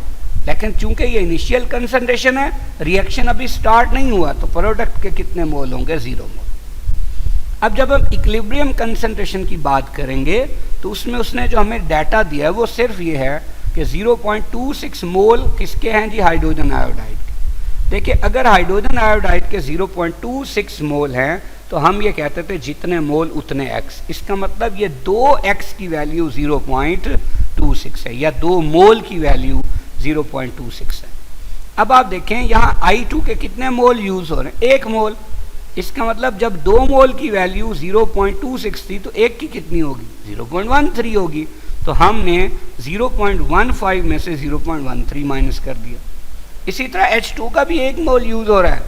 लेकिन चूंकि ये इनिशियल कंसंट्रेशन है, रिएक्शन अभी स्टार्ट नहीं हुआ, तो प्रोडक्ट के कितने मोल होंगे 0 मोल। अब जब हम इक्विलिब्रियम कंसंट्रेशन की बात करेंगे तो उसमें उसने जो हमें डाटा दिया है वो सिर्फ ये है कि 0.26 मोल किसके हैं जी, हाइड्रोजन आयोडाइड के। देखिए अगर हाइड्रोजन आयोडाइड के 0.26 मोल हैं तो हम ये कहते थे जितने मोल उतने x, इसका मतलब ये 2x की वैल्यू 0.26 है या 2 मोल की वैल्यू 0.26 है। अब आप देखें यहाँ I2 के कितने मोल यूज हो रहे हैं, 1 मोल। इसका मतलब जब 2 मोल की वैल्यू 0.26 थी तो 1 की कितनी होगी, 0.13 होगी। तो हमने 0.15 में से 0.13 माइनस कर दिया। इसी तरह H2 का भी 1 मोल यूज हो रहा है,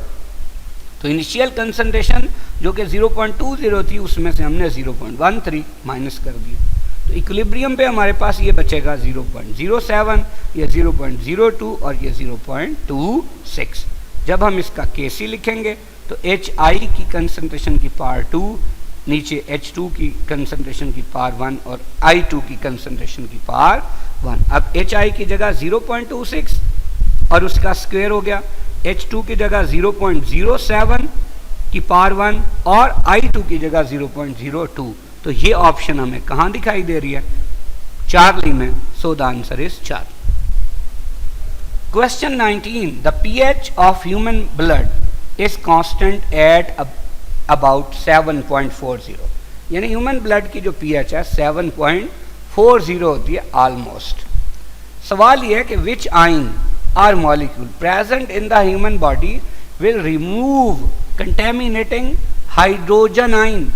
तो इनिशियल कंसंट्रेशन जो कि 0.20 थी उसमें से हमने 0.13 माइनस कर दिया। तो इक्विलिब्रियम पे हमारे पास ये बचेगा 0.07, ये 0.02 और ये 0.26। जब हम इसका Kc लिखेंगे तो HI की कंसंट्रेशन की पावर 2, नीचे H2 की कंसंट्रेशन की पावर 1 और I2 की कंसंट्रेशन की पावर 1। अब HI की जगह 0.26 और उसका स्क्वायर हो गया, H2 की जगह 0.07 की पावर 1 और I2 की जगह 0.02। तो ये ऑप्शन हमें कहाँ दिखाई दे रही है, चार्ली में। सो the answer is Charlie. Question 19, the pH of human blood is constant at about 7.40, यानी ह्यूमन ब्लड की जो pH है 7.40 होती है ऑलमोस्ट। सवाल यह है कि विच आइन or molecule present in the human body will remove contaminating hydrogen ion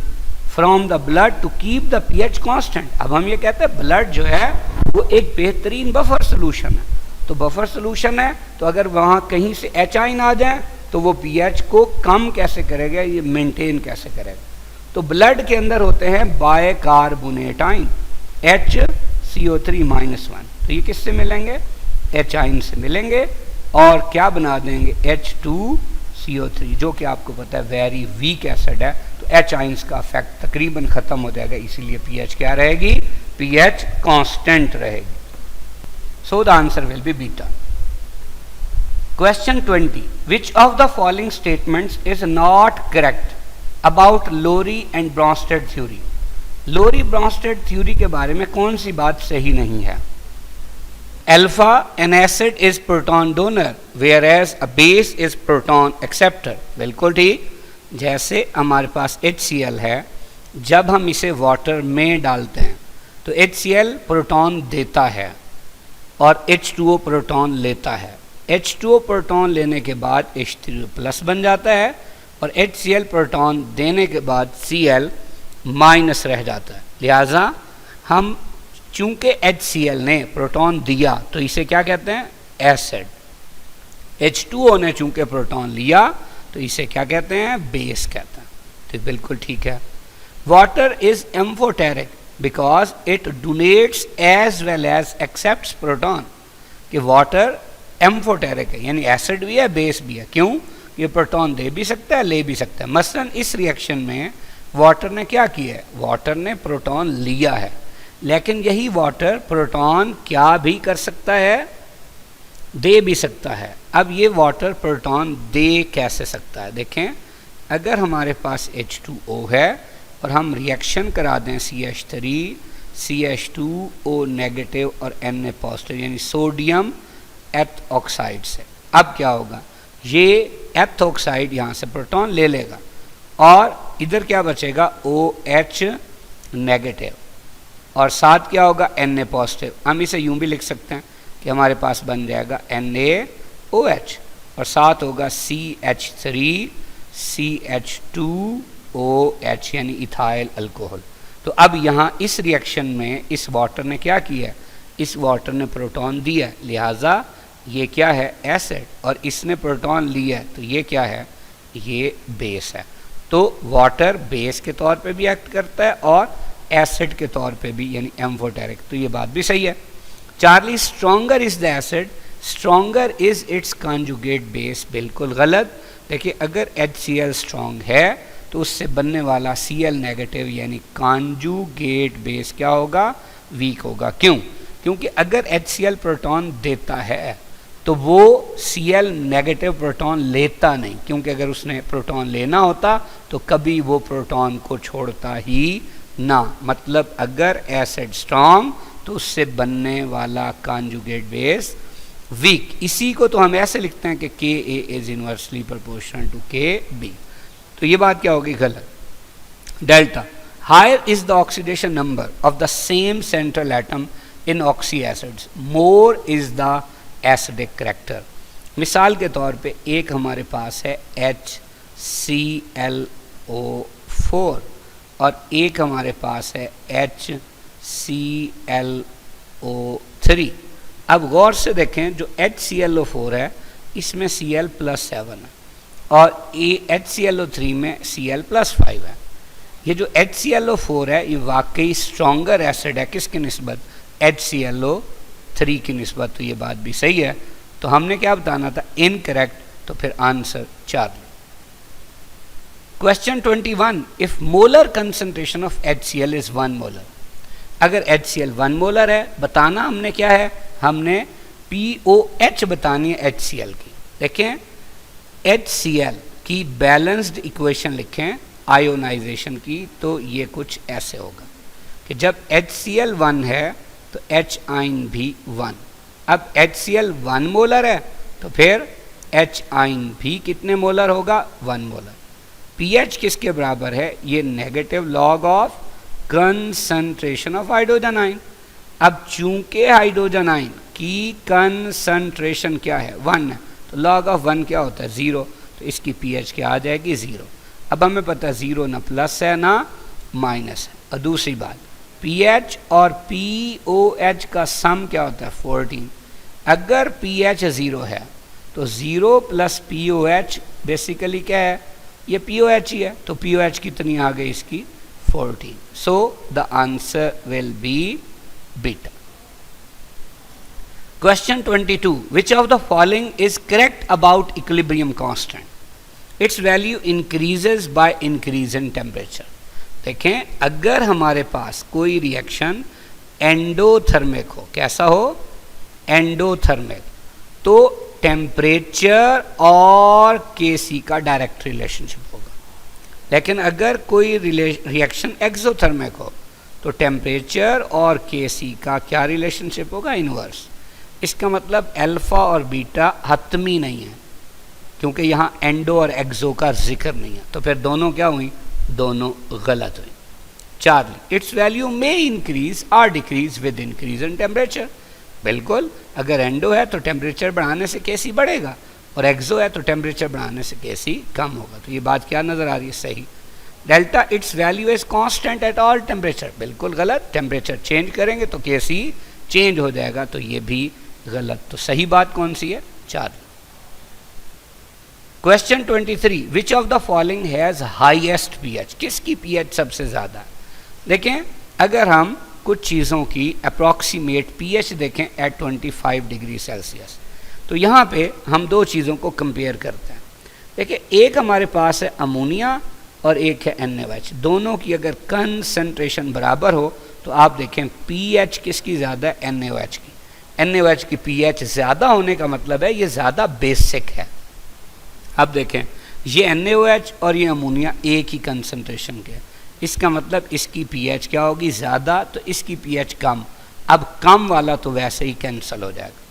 from the blood to keep the pH constant। अब हम ये कहते हैं ब्लड जो है वो एक बेहतरीन बफर सोल्यूशन है, तो बफर सोल्यूशन है तो अगर वहाँ कहीं से H आइन आ जाए तो वो pH को कम कैसे करेगा, ये मेंटेन कैसे करेगा। तो ब्लड के अंदर होते हैं बाइकार्बोनेट आइन HCO3-1, तो ये किससे मिलेंगे, H आइन से मिलेंगे और क्या बना देंगे, H2CO3, जो कि आपको पता है वेरी वीक एसिड है। तो H आइंस का इफेक्ट तकरीबन खत्म हो जाएगा, इसीलिए pH क्या रहेगी, pH कांस्टेंट रहेगी। So the answer will be beta. Question 20, which of the following statements is not correct about Lowry and Bronsted theory. Lowry Bronsted theory के बारे में कौन सी बात सही नहीं है। Alpha, an acid is proton donor whereas a base is proton acceptor। बिल्कुल ठीक, जैसे हमारे पास HCl है, जब हम इसे वाटर में डालते हैं तो HCl प्रोटॉन देता है और H2O प्रोटॉन लेता है। H2O प्रोटॉन लेने के बाद H3O प्लस बन जाता है और HCl प्रोटॉन देने के बाद Cl माइनस रह जाता है। लिहाजा हम चूंकि HCl ने प्रोटॉन दिया तो इसे क्या कहते हैं, एसिड। H2O ने चूंकि प्रोटॉन लिया तो इसे क्या कहते हैं, बेस कहते हैं। तो बिल्कुल ठीक है। Water is amphoteric because it donates as well as accepts proton, कि वाटर एम्फोटेरिक है यानी एसिड भी है बेस भी है। क्यों, ये प्रोटॉन दे भी सकता है ले भी सकता है। मसलन इस रिएक्शन में वाटर ने क्या किया है, वाटर ने प्रोटॉन लिया है, लेकिन यही वाटर प्रोटॉन क्या भी कर सकता है, दे भी सकता है। अब ये वाटर प्रोटॉन दे कैसे सकता है, देखें अगर हमारे पास H2O है और हम रिएक्शन करा दें CH3 CH2O नेगेटिव और Na पॉजिटिव यानी सोडियम एथ ऑक्साइड से, अब क्या होगा, ये एथ ऑक्साइड यहाँ से प्रोटॉन ले लेगा और इधर क्या बचेगा OH नेगेटिव और साथ क्या होगा Na पॉजिटिव। हम इसे यूं भी लिख सकते हैं कि हमारे पास बन जाएगा NaOH और साथ होगा CH3 CH2OH यानी इथाइल अल्कोहल। तो अब यहाँ इस रिएक्शन में इस वाटर ने क्या किया है, इस वाटर ने प्रोटॉन दिया है, लिहाजा ये क्या है, एसिड, और इसने प्रोटॉन लिया है तो ये क्या है, ये बेस है। तो वाटर बेस के तौर पे भी एक्ट करता है और एसिड के तौर पे भी यानी एम्फोटेरिक, तो ये बात भी सही है। Charlie, stronger is the acid, stronger is it's conjugate base, बिल्कुल गलत। देखिए अगर HCl स्ट्रॉन्ग है तो उससे बनने वाला Cl नेगेटिव यानी कॉन्जुगेट बेस क्या होगा, वीक होगा। क्यों, क्योंकि अगर HCl प्रोटॉन देता है तो वो Cl नेगेटिव प्रोटॉन लेता नहीं, क्योंकि अगर उसने प्रोटॉन लेना होता तो कभी वो प्रोटॉन को छोड़ता ही ना। मतलब अगर एसिड स्ट्रॉन्ग तो उससे बनने वाला कॉन्जुगेट बेस वीक। इसी को तो हम ऐसे लिखते हैं कि Ka is inversely proportional to Kb। तो ये बात क्या होगी? गलत। Delta, higher is the oxidation number of the same central atom in oxy acids, more is the acidic character. मिसाल के तौर पे एक हमारे पास है HClO4 और एक हमारे पास है HClO3। अब गौर से देखें, जो HClO4 है इसमें Cl+7 है और HClO3 में Cl+5 है। ये जो HClO4 है ये वाकई स्ट्रॉन्गर एसिड है किसकी निस्बत? HClO3 की निस्बत। तो ये बात भी सही है। तो हमने क्या बताना था? इनकरेक्ट। तो फिर answer 4। Question 21, if molar concentration of HCl is 1 molar. अगर HCl 1 मोलर है, बताना हमने क्या है? हमने POH बतानी है HCl की। देखें, HCl की बैलेंस्ड इक्वेशन लिखें आयोनाइजेशन की, तो ये कुछ ऐसे होगा कि जब HCl 1 है तो H आयन भी 1। अब HCl 1 मोलर है तो फिर H आयन भी कितने मोलर होगा? 1 मोलर। pH किसके बराबर है? ये negative log of concentration of hydrogen ion. अब चूंकि हाइड्रोजन आयन की कंसंट्रेशन क्या है? 1 है, तो लॉग ऑफ 1 क्या होता है? 0। तो इसकी pH क्या आ जाएगी? 0। अब हमें पता है 0 ना प्लस है ना माइनस है। और दूसरी बात, pH और POH का सम क्या होता है? 14। अगर pH 0 है तो 0 प्लस POH बेसिकली क्या है? ये POH ही है। तो POH कितनी आ गई इसकी? 14। सो the answer will be beta. Question 22, which of the following is correct about equilibrium constant? It's value increases by increase in temperature. देखें, अगर हमारे पास कोई रिएक्शन एंडोथर्मिक हो, कैसा हो? एंडोथर्मिक, तो टेम्परेचर और Kc का डायरेक्ट रिलेशनशिप होगा। लेकिन अगर कोई रिएक्शन एक्सोथर्मिक हो तो टेम्परेचर और Kc का क्या रिलेशनशिप होगा? इनवर्स। इसका मतलब अल्फा और बीटा हतमी नहीं है, क्योंकि यहाँ एंडो और एक्सो का जिक्र नहीं है। तो फिर दोनों क्या हुई? दोनों गलत हुई। 4, इट्स वैल्यू में इंक्रीज और decrease with increase in temperature. बिल्कुल, अगर एंडो है तो टेम्परेचर बढ़ाने से Kc बढ़ेगा और एक्सो है तो टेम्परेचर बढ़ाने से Kc कम होगा। तो ये बात क्या नजर आ रही है? सही। Delta, it's value is constant at all temperature. बिल्कुल गलत। टेम्परेचर चेंज करेंगे तो Kc चेंज हो जाएगा। तो ये भी गलत। तो सही बात कौन सी है? 4। Question 23, which of the following has highest pH? किसकी pH सबसे ज्यादा? देखें, अगर हम कुछ चीज़ों की अप्रॉक्सीमेट pH देखें एट 25 डिग्री सेल्सियस, तो यहाँ पे हम दो चीज़ों को कंपेयर करते हैं। देखिए, एक हमारे पास है अमोनिया और एक है NaOH। दोनों की अगर कंसंट्रेशन बराबर हो तो आप देखें pH किसकी ज़्यादा है? NaOH की। NaOH की pH ज़्यादा होने का मतलब है ये ज़्यादा बेसिक है। अब देखें, ये NaOH और ये अमोनिया एक ही कंसंट्रेशन के, इसका मतलब इसकी pH क्या होगी? ज़्यादा, तो इसकी pH कम। अब कम वाला तो वैसे ही कैंसिल हो जाएगा।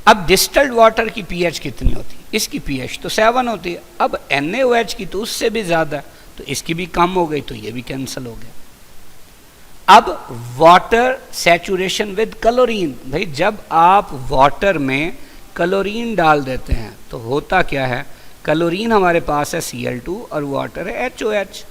अब डिस्टिल्ड वाटर की pH कितनी होती है? इसकी pH तो 7 होती है। अब NaOH की तो उससे भी ज़्यादा, तो इसकी भी कम हो गई, तो ये भी कैंसिल हो गया। अब वाटर सैचुरेशन विद क्लोरीन। भाई, जब आप वाटर में क्लोरीन डाल देते हैं तो होता क्या है? क्लोरीन हमारे पास है Cl2 और वाटर है HOH।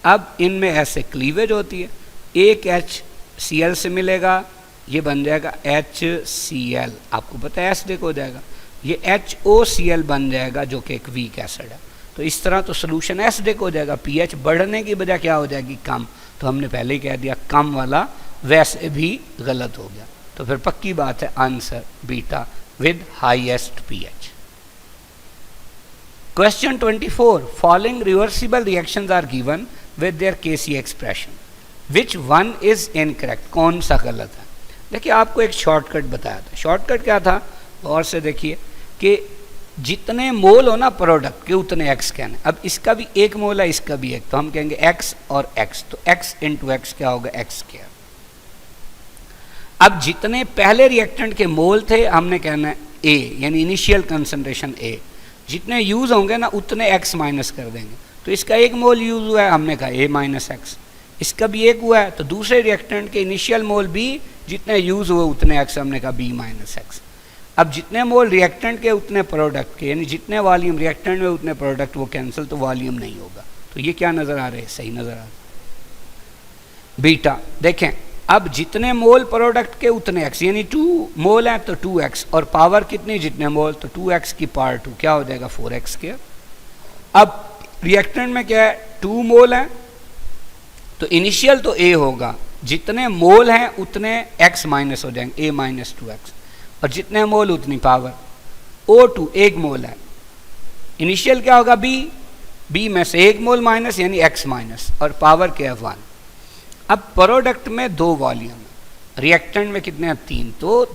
अब इनमें ऐसे क्लीवेज होती है, एक H Cl से मिलेगा, ये बन जाएगा HCl। आपको पता है एसिडिक हो जाएगा। ये HOCl बन जाएगा जो कि एक वीक एसिड है। तो इस तरह तो सोल्यूशन एसिडिक हो जाएगा। pH बढ़ने की वजह क्या हो जाएगी? कम। तो हमने पहले ही कह दिया कम वाला वैसे भी गलत हो गया। तो फिर पक्की बात है answer beta with highest pH। Question 24, following reversible reactions are given with their Kc expression, which one is incorrect? कौन सा गलत है? देखिए, आपको एक शॉर्टकट बताया था। शॉर्टकट क्या था? और से देखिए कि जितने मोल हो ना प्रोडक्ट के उतने एक्स कहने। अब इसका भी एक मोल है, इसका भी एक, तो हम कहेंगे एक्स और एक्स, तो एक्स इंटू एक्स क्या होगा, एक्स स्क्वायर। अब जितने पहले रिएक्टेंट के मोल थे हमने कहना है ए, यानी इनिशियल कंसंट्रेशन ए, जितने यूज होंगे ना उतने एक्स माइनस कर देंगे। तो इसका एक मोल यूज हुआ है, हमने कहा ए माइनस एक्स, इसका भी एक हुआ है, तो दूसरे रिएक्टेंट के इनिशियल मोल भी जितने यूज हुए उतने एक्स, हमने कहा बी माइनस एक्स। अब जितने मोल रिएक्टेंट के उतने प्रोडक्ट के, यानी जितने वॉल्यूम रिएक्टेंट में उतने प्रोडक्ट, वो कैंसिल, तो वॉल्यूम नहीं होगा। तो ये क्या नजर आ रहे हैं, सही नजर आ रहा है। बीटा देखें, अब जितने मोल प्रोडक्ट के उतने एक्स, यानी 2 मोल है तो 2x, और पावर कितनी, जितने मोल, तो 2x की पावर 2 क्या हो जाएगा, 4x के। अब रिएक्टेंट में क्या है, 2 मोल है तो इनिशियल तो a होगा, जितने मोल हैं उतने x माइनस हो जाएंगे, a माइनस 2x, और जितने मोल उतनी पावर। O2 1 मोल है, इनिशियल क्या होगा b में से 1 मोल माइनस यानी x माइनस, और पावर क्या है 1। अब प्रोडक्ट में 2 वॉल्यूम, रिएक्टेंट में कितने हैं 3, तो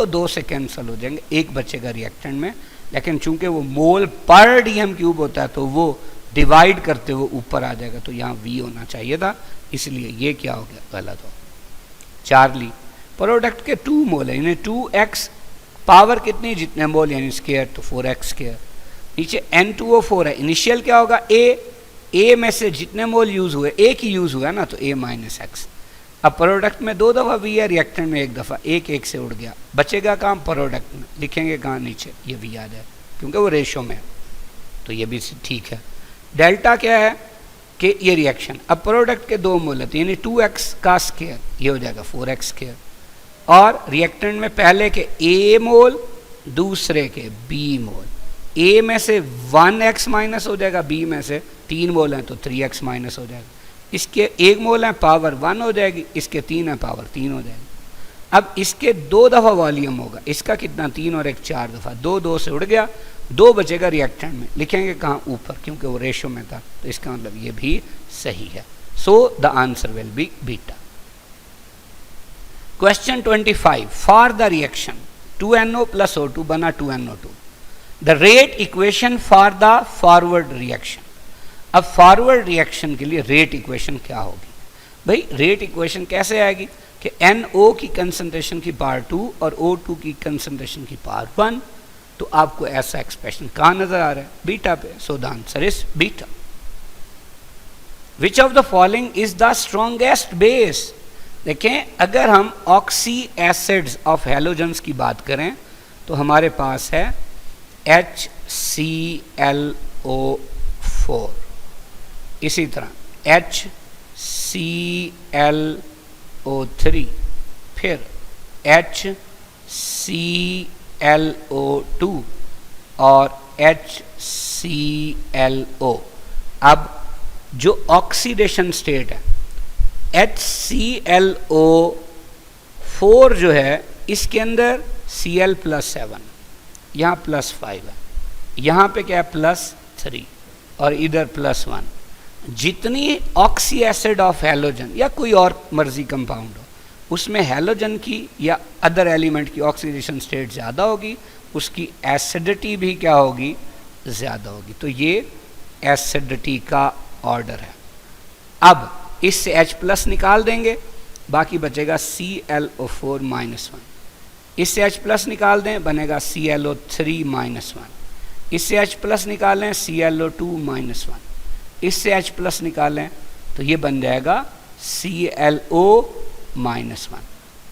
2 से कैंसिल हो जाएंगे, 1 बचेगा रिएक्टेंट में। लेकिन चूंकि वो मोल पर डीएम क्यूब होता है तो वो डिवाइड करते हुए ऊपर आ जाएगा, तो यहाँ v होना चाहिए था, इसलिए ये क्या हो गया, गलत हो। चार्ली, प्रोडक्ट के 2 मोल है, यानी 2x, पावर कितनी, जितने मोल यानी स्क्वायर, तो 4x स्क्वायर। नीचे N2O4 है, इनिशियल क्या होगा a में से जितने मोल यूज हुए, एक ही यूज हुआ ना, तो a माइनस एक्स। अब प्रोडक्ट में 2 दफा v है, रिएक्टेंट में 1 दफा, 1 से उड़ गया, बचेगा काम प्रोडक्ट में, लिखेंगे कहाँ, नीचे, ये v आ जाए क्योंकि वो रेशो में है, तो ये भी ठीक है। डेल्टा क्या है कि ये रिएक्शन, अब प्रोडक्ट के 2 मोल है, यानी 2x का स्क्वायर, ये हो जाएगा 4x स्क्वायर, और रिएक्टेंट में पहले के a मोल, दूसरे के b मोल, a में से 1x माइनस हो जाएगा, b में से 3 मोल हैं तो 3x माइनस हो जाएगा, इसके 1 मोल है पावर 1 हो जाएगी, इसके 3 है पावर 3 हो जाएगी। अब इसके 2 दफा वॉल्यूम होगा, इसका कितना 3 और 1 4 दफा, 2 से उड़ गया, 2 बचेगा रिएक्टेंट में, लिखेंगे कहाँ, ऊपर, क्योंकि वो रेशो में था, तो इसका मतलब ये भी सही है। So the answer will be beta. Question 25, for the reaction 2NO + O2 बना 2NO2, the rate equation for the forward reaction. अब फॉरवर्ड रिएक्शन के लिए रेट इक्वेशन क्या होगी भाई, रेट इक्वेशन कैसे आएगी कि NO की कंसंट्रेशन की पावर 2 और O2 की कंसंट्रेशन की पावर 1, तो आपको ऐसा एक्सप्रेशन कहाँ नजर आ रहा है, बीटा पे, सो the answer is beta. Which of the following is the strongest base. देखें, अगर हम ऑक्सी एसिड्स ऑफ हैलोजेंस की बात करें तो हमारे पास है HClO4, इसी तरह HClO3, फिर HClO2 और HClO। अब जो ऑक्सीडेशन स्टेट है HClO4 जो है, इसके अंदर Cl+7, यहाँ +5 है, यहाँ पे क्या है +3 और इधर +1। जितनी ऑक्सी एसिड ऑफ हैलोजन या कोई और मर्जी कंपाउंड हो, उसमें हैलोजन की या अदर एलिमेंट की ऑक्सीडेशन स्टेट ज़्यादा होगी, उसकी एसिडिटी भी क्या होगी, ज़्यादा होगी। तो ये एसिडिटी का ऑर्डर है। अब इससे H+ निकाल देंगे, बाकी बचेगा ClO4 -1, इससे H+ निकाल दें, बनेगा ClO3 -1, इससे H+ निकालें ClO2 -1, इससे H+ निकालें तो ये बन जाएगा ClO -1।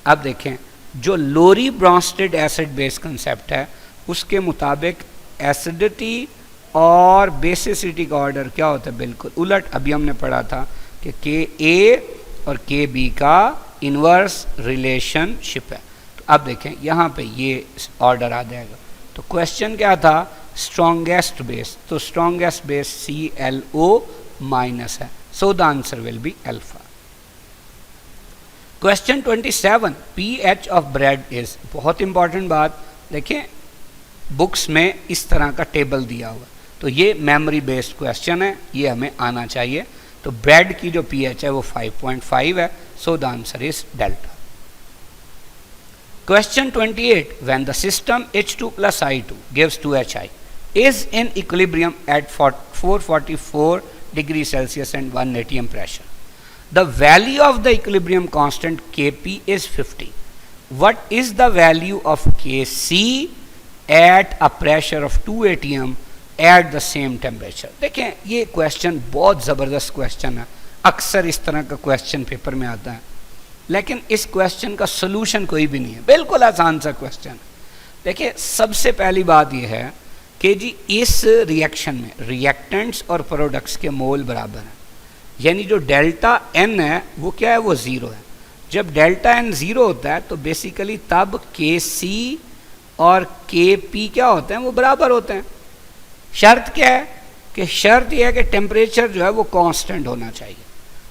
अब देखें, जो लोरी ब्रॉन्स्टेड एसिड बेस कंसेप्ट है उसके मुताबिक एसिडिटी और बेसिसिटी का ऑर्डर क्या होता है, बिल्कुल उलट। अभी हमने पढ़ा था कि Ka और Kb का इन्वर्स रिलेशनशिप है। तो अब देखें यहाँ पे ये ऑर्डर आ जाएगा। तो क्वेश्चन क्या था, स्ट्रॉन्गेस्ट बेस, तो स्ट्रॉन्गेस्ट बेस ClO- है, so the answer will be alpha. Question 27, pH of bread is, बहुत इंपॉर्टेंट बात। देखें, बुक्स में इस तरह का टेबल दिया हुआ, तो ये मेमोरी बेस्ड क्वेश्चन है, ये हमें आना चाहिए। तो ब्रेड की जो pH है वो 5.5 है, so the answer is delta. Question 28. When the system H2 plus I2 gives 2HI is in equilibrium at 444 degrees Celsius and 1 atm pressure, the value of the equilibrium constant Kp is 50. What is the value of Kc at a pressure of 2 atm at the same temperature? देखें, ये क्वेश्चन बहुत ज़बरदस्त क्वेश्चन है, अक्सर इस तरह का क्वेश्चन पेपर में आता है, लेकिन इस क्वेश्चन का सोल्यूशन कोई भी नहीं है, बिल्कुल आसान सा क्वेश्चन। देखिए, सबसे पहली बात यह है कि जी इस रिएक्शन में रिएक्टेंट्स और प्रोडक्ट्स के मोल बराबर हैं, यानी जो डेल्टा एन है वो क्या है, वो ज़ीरो है। जब डेल्टा एन ज़ीरो होता है तो बेसिकली तब के सी और के पी क्या होते हैं, वो बराबर होते हैं। शर्त क्या है कि शर्त यह है कि टेम्परेचर जो है वो कांस्टेंट होना चाहिए।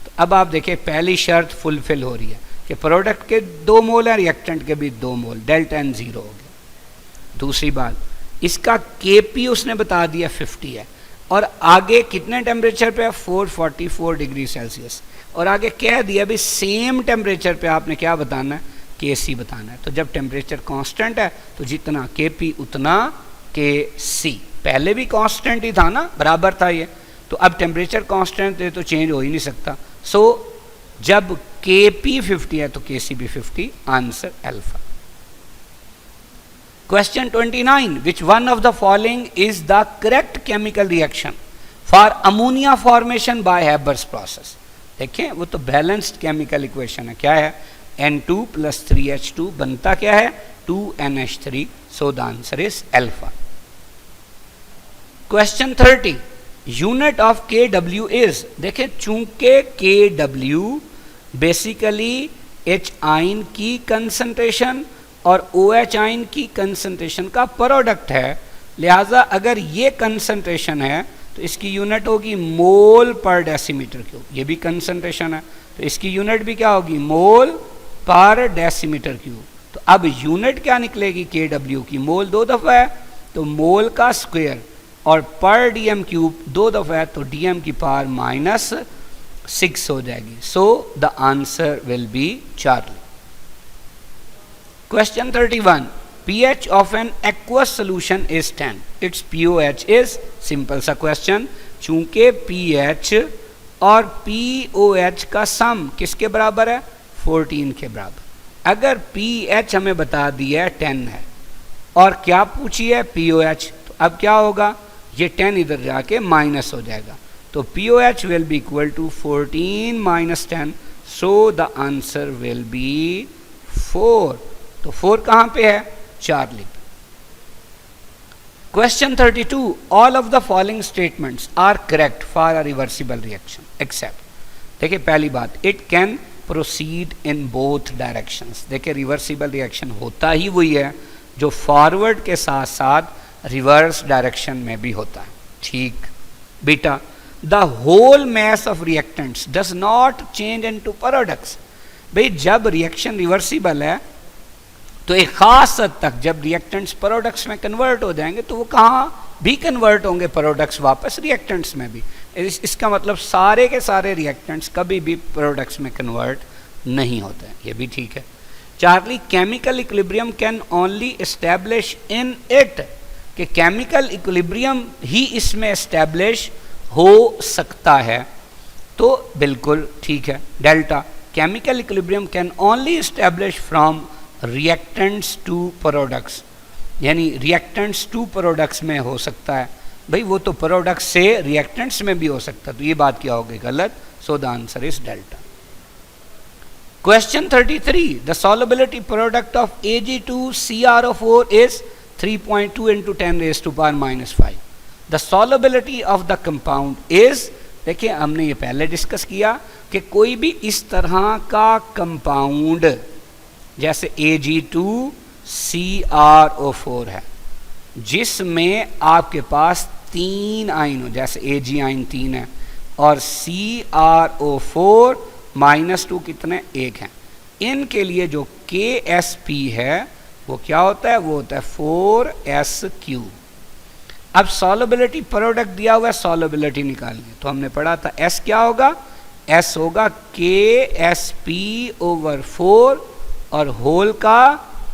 तो अब आप देखिए, पहली शर्त फुलफिल हो रही है कि प्रोडक्ट के 2 मोल हैं, रिएक्टेंट के भी 2 मोल, डेल्टा एन ज़ीरो हो गया। दूसरी बात, इसका के पी उसने बता दिया 50 है, और आगे कितने टेम्परेचर पे है, 444 डिग्री सेल्सियस, और आगे कह दिया भी सेम टेम्परेचर पे आपने क्या बताना है, के सी बताना है। तो जब टेम्परेचर कांस्टेंट है तो जितना के पी उतना के सी, पहले भी कांस्टेंट ही था ना, बराबर था ये, तो अब टेम्परेचर कांस्टेंट है तो चेंज हो ही नहीं सकता। सो जब के पी 50 है तो के सी भी 50, answer alpha. Question 29. Which one of the following is the correct chemical reaction for ammonia formation by Haber's process? देखें, वो तो बैलेंस्ड केमिकल इक्वेशन है। क्या है, N2 plus 3H2 बनता क्या है, 2NH3। So the answer is alpha. Question 30. Unit of KW is, देखें चूंकि KW बेसिकली H आइन की कंसंट्रेशन और OH आइन की कंसंट्रेशन का प्रोडक्ट है, लिहाजा अगर ये कंसंट्रेशन है तो इसकी यूनिट होगी मोल पर डेसीमीटर क्यूब। ये भी कंसंट्रेशन है तो इसकी यूनिट भी क्या होगी, मोल पर डेसीमीटर क्यूब। तो अब यूनिट क्या निकलेगी KW की, मोल 2 दफ़ा है तो मोल का स्क्वायर, और पर DM क्यूब 2 दफ़ा है तो DM की पावर -6 हो जाएगी। सो the answer will B Charlie. Question 31. pH of an aqueous solution is 10. Its pOH is, simple सा क्वेश्चन, चूंकि pH और pOH का सम किसके बराबर है, 14 के बराबर। अगर pH हमें बता दिया है 10 है और क्या पूछी है pOH, तो अब क्या होगा, ये 10 इधर जाके माइनस हो जाएगा, तो pOH will be equal to 14 minus 10। So the answer will be 4। तो 4 कहां पे है, चार्ली पे। Question 32. All of the following statements are correct for a reversible reaction except, देखिए पहली बात, it can proceed in both directions। देखिए रिवर्सिबल रिएक्शन होता ही वही है जो फॉरवर्ड के साथ साथ रिवर्स डायरेक्शन में भी होता है। ठीक बेटा, the whole mass of reactants does not change into products. भाई जब रिएक्शन रिवर्सिबल है तो एक खास हद तक जब रिएक्टेंट्स प्रोडक्ट्स में कन्वर्ट हो जाएंगे तो वो कहाँ भी कन्वर्ट होंगे, प्रोडक्ट्स वापस रिएक्टेंट्स में भी। इसका मतलब सारे के सारे रिएक्टेंट्स कभी भी प्रोडक्ट्स में कन्वर्ट नहीं होते हैं, ये भी ठीक है। Charlie, chemical equilibrium can only establish in it, कि केमिकल इक्विलिब्रियम ही इसमें एस्टैब्लिश हो सकता है, तो बिल्कुल ठीक है। Delta, chemical equilibrium can only establish from reactants to products, यानी रिएक्टेंट्स टू प्रोडक्ट्स में हो सकता है। भाई वो तो प्रोडक्ट्स से रिएक्टेंट्स में भी हो सकता है, तो ये बात क्या होगी, गलत। सो the answer is delta. Question 33. The solubility product of Ag2CrO4 is 3.2 into 10 raised to power -5. The solubility of the compound is, देखिए हमने ये पहले डिस्कस किया कि कोई भी इस तरह का कंपाउंड जैसे Ag2CrO4 है जिसमें आपके पास 3 आइन हो, जैसे Ag आइन 3 है और CrO4 -2 कितने, 1 हैं, इनके लिए जो KSP है वो क्या होता है, वो होता है 4S3। अब सॉल्युबिलिटी प्रोडक्ट दिया हुआ है, सॉल्युबिलिटी निकालनी है, तो हमने पढ़ा था S क्या होगा, S होगा KSP/4 और होल का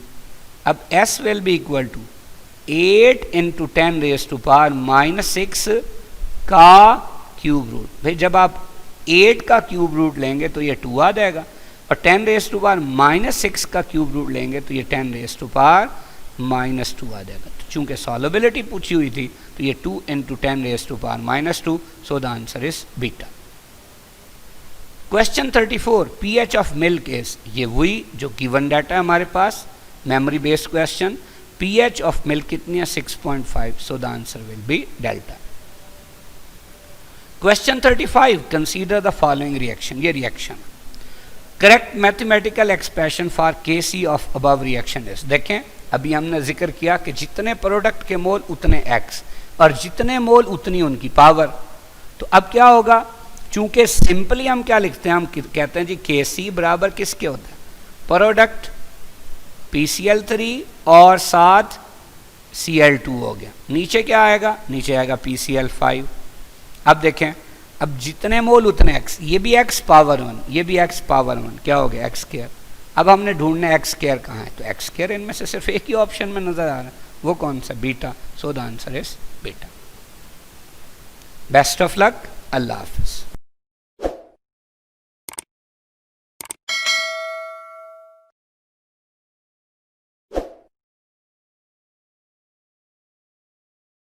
रूट. अब s will be equal to 8 into 10 raise to power -6 का क्यूब रूट. भाई जब आप 8 का क्यूब रूट लेंगे तो ये 2 आ जाएगा, और 10 रेज टू पावर -6 का क्यूब रूट लेंगे तो ये 10 रेज टू पावर -2 आ जाएगा. तो चूंकि सॉल्युबिलिटी पूछी हुई थी तो ये 2 into 10 raise to power -2. So the answer is beta. Question 34, pH of milk is, ये वही जो गिवन डाटा है हमारे पास, memory based question. pH of milk कितनी है? 6.5. So the answer will be delta. Question 35, consider the following reaction. ये reaction, correct mathematical expression for Kc of above reaction is. देखें अभी हमने जिक्र किया कि जितने प्रोडक्ट के मोल उतने x, और जितने मोल उतनी उनकी पावर. तो अब क्या होगा, चूंकि सिंपली हम क्या लिखते हैं, हम कहते हैं जी Kc बराबर किसके होता है? प्रोडक्ट PCl3 और साथ Cl2 हो गया. नीचे क्या आएगा? नीचे आएगा PCl5. अब देखें, अब जितने मोल उतने x, ये भी x पावर 1, ये भी x पावर 1, क्या हो गया? x square. अब हमने ढूंढना है x स्क्वायर कहाँ है, तो x स्क्वायर इनमें से सिर्फ एक ही ऑप्शन में नजर आ रहा है, वो कौन सा? Beta. So the answer is beta. Best of luck. Allah Hafiz.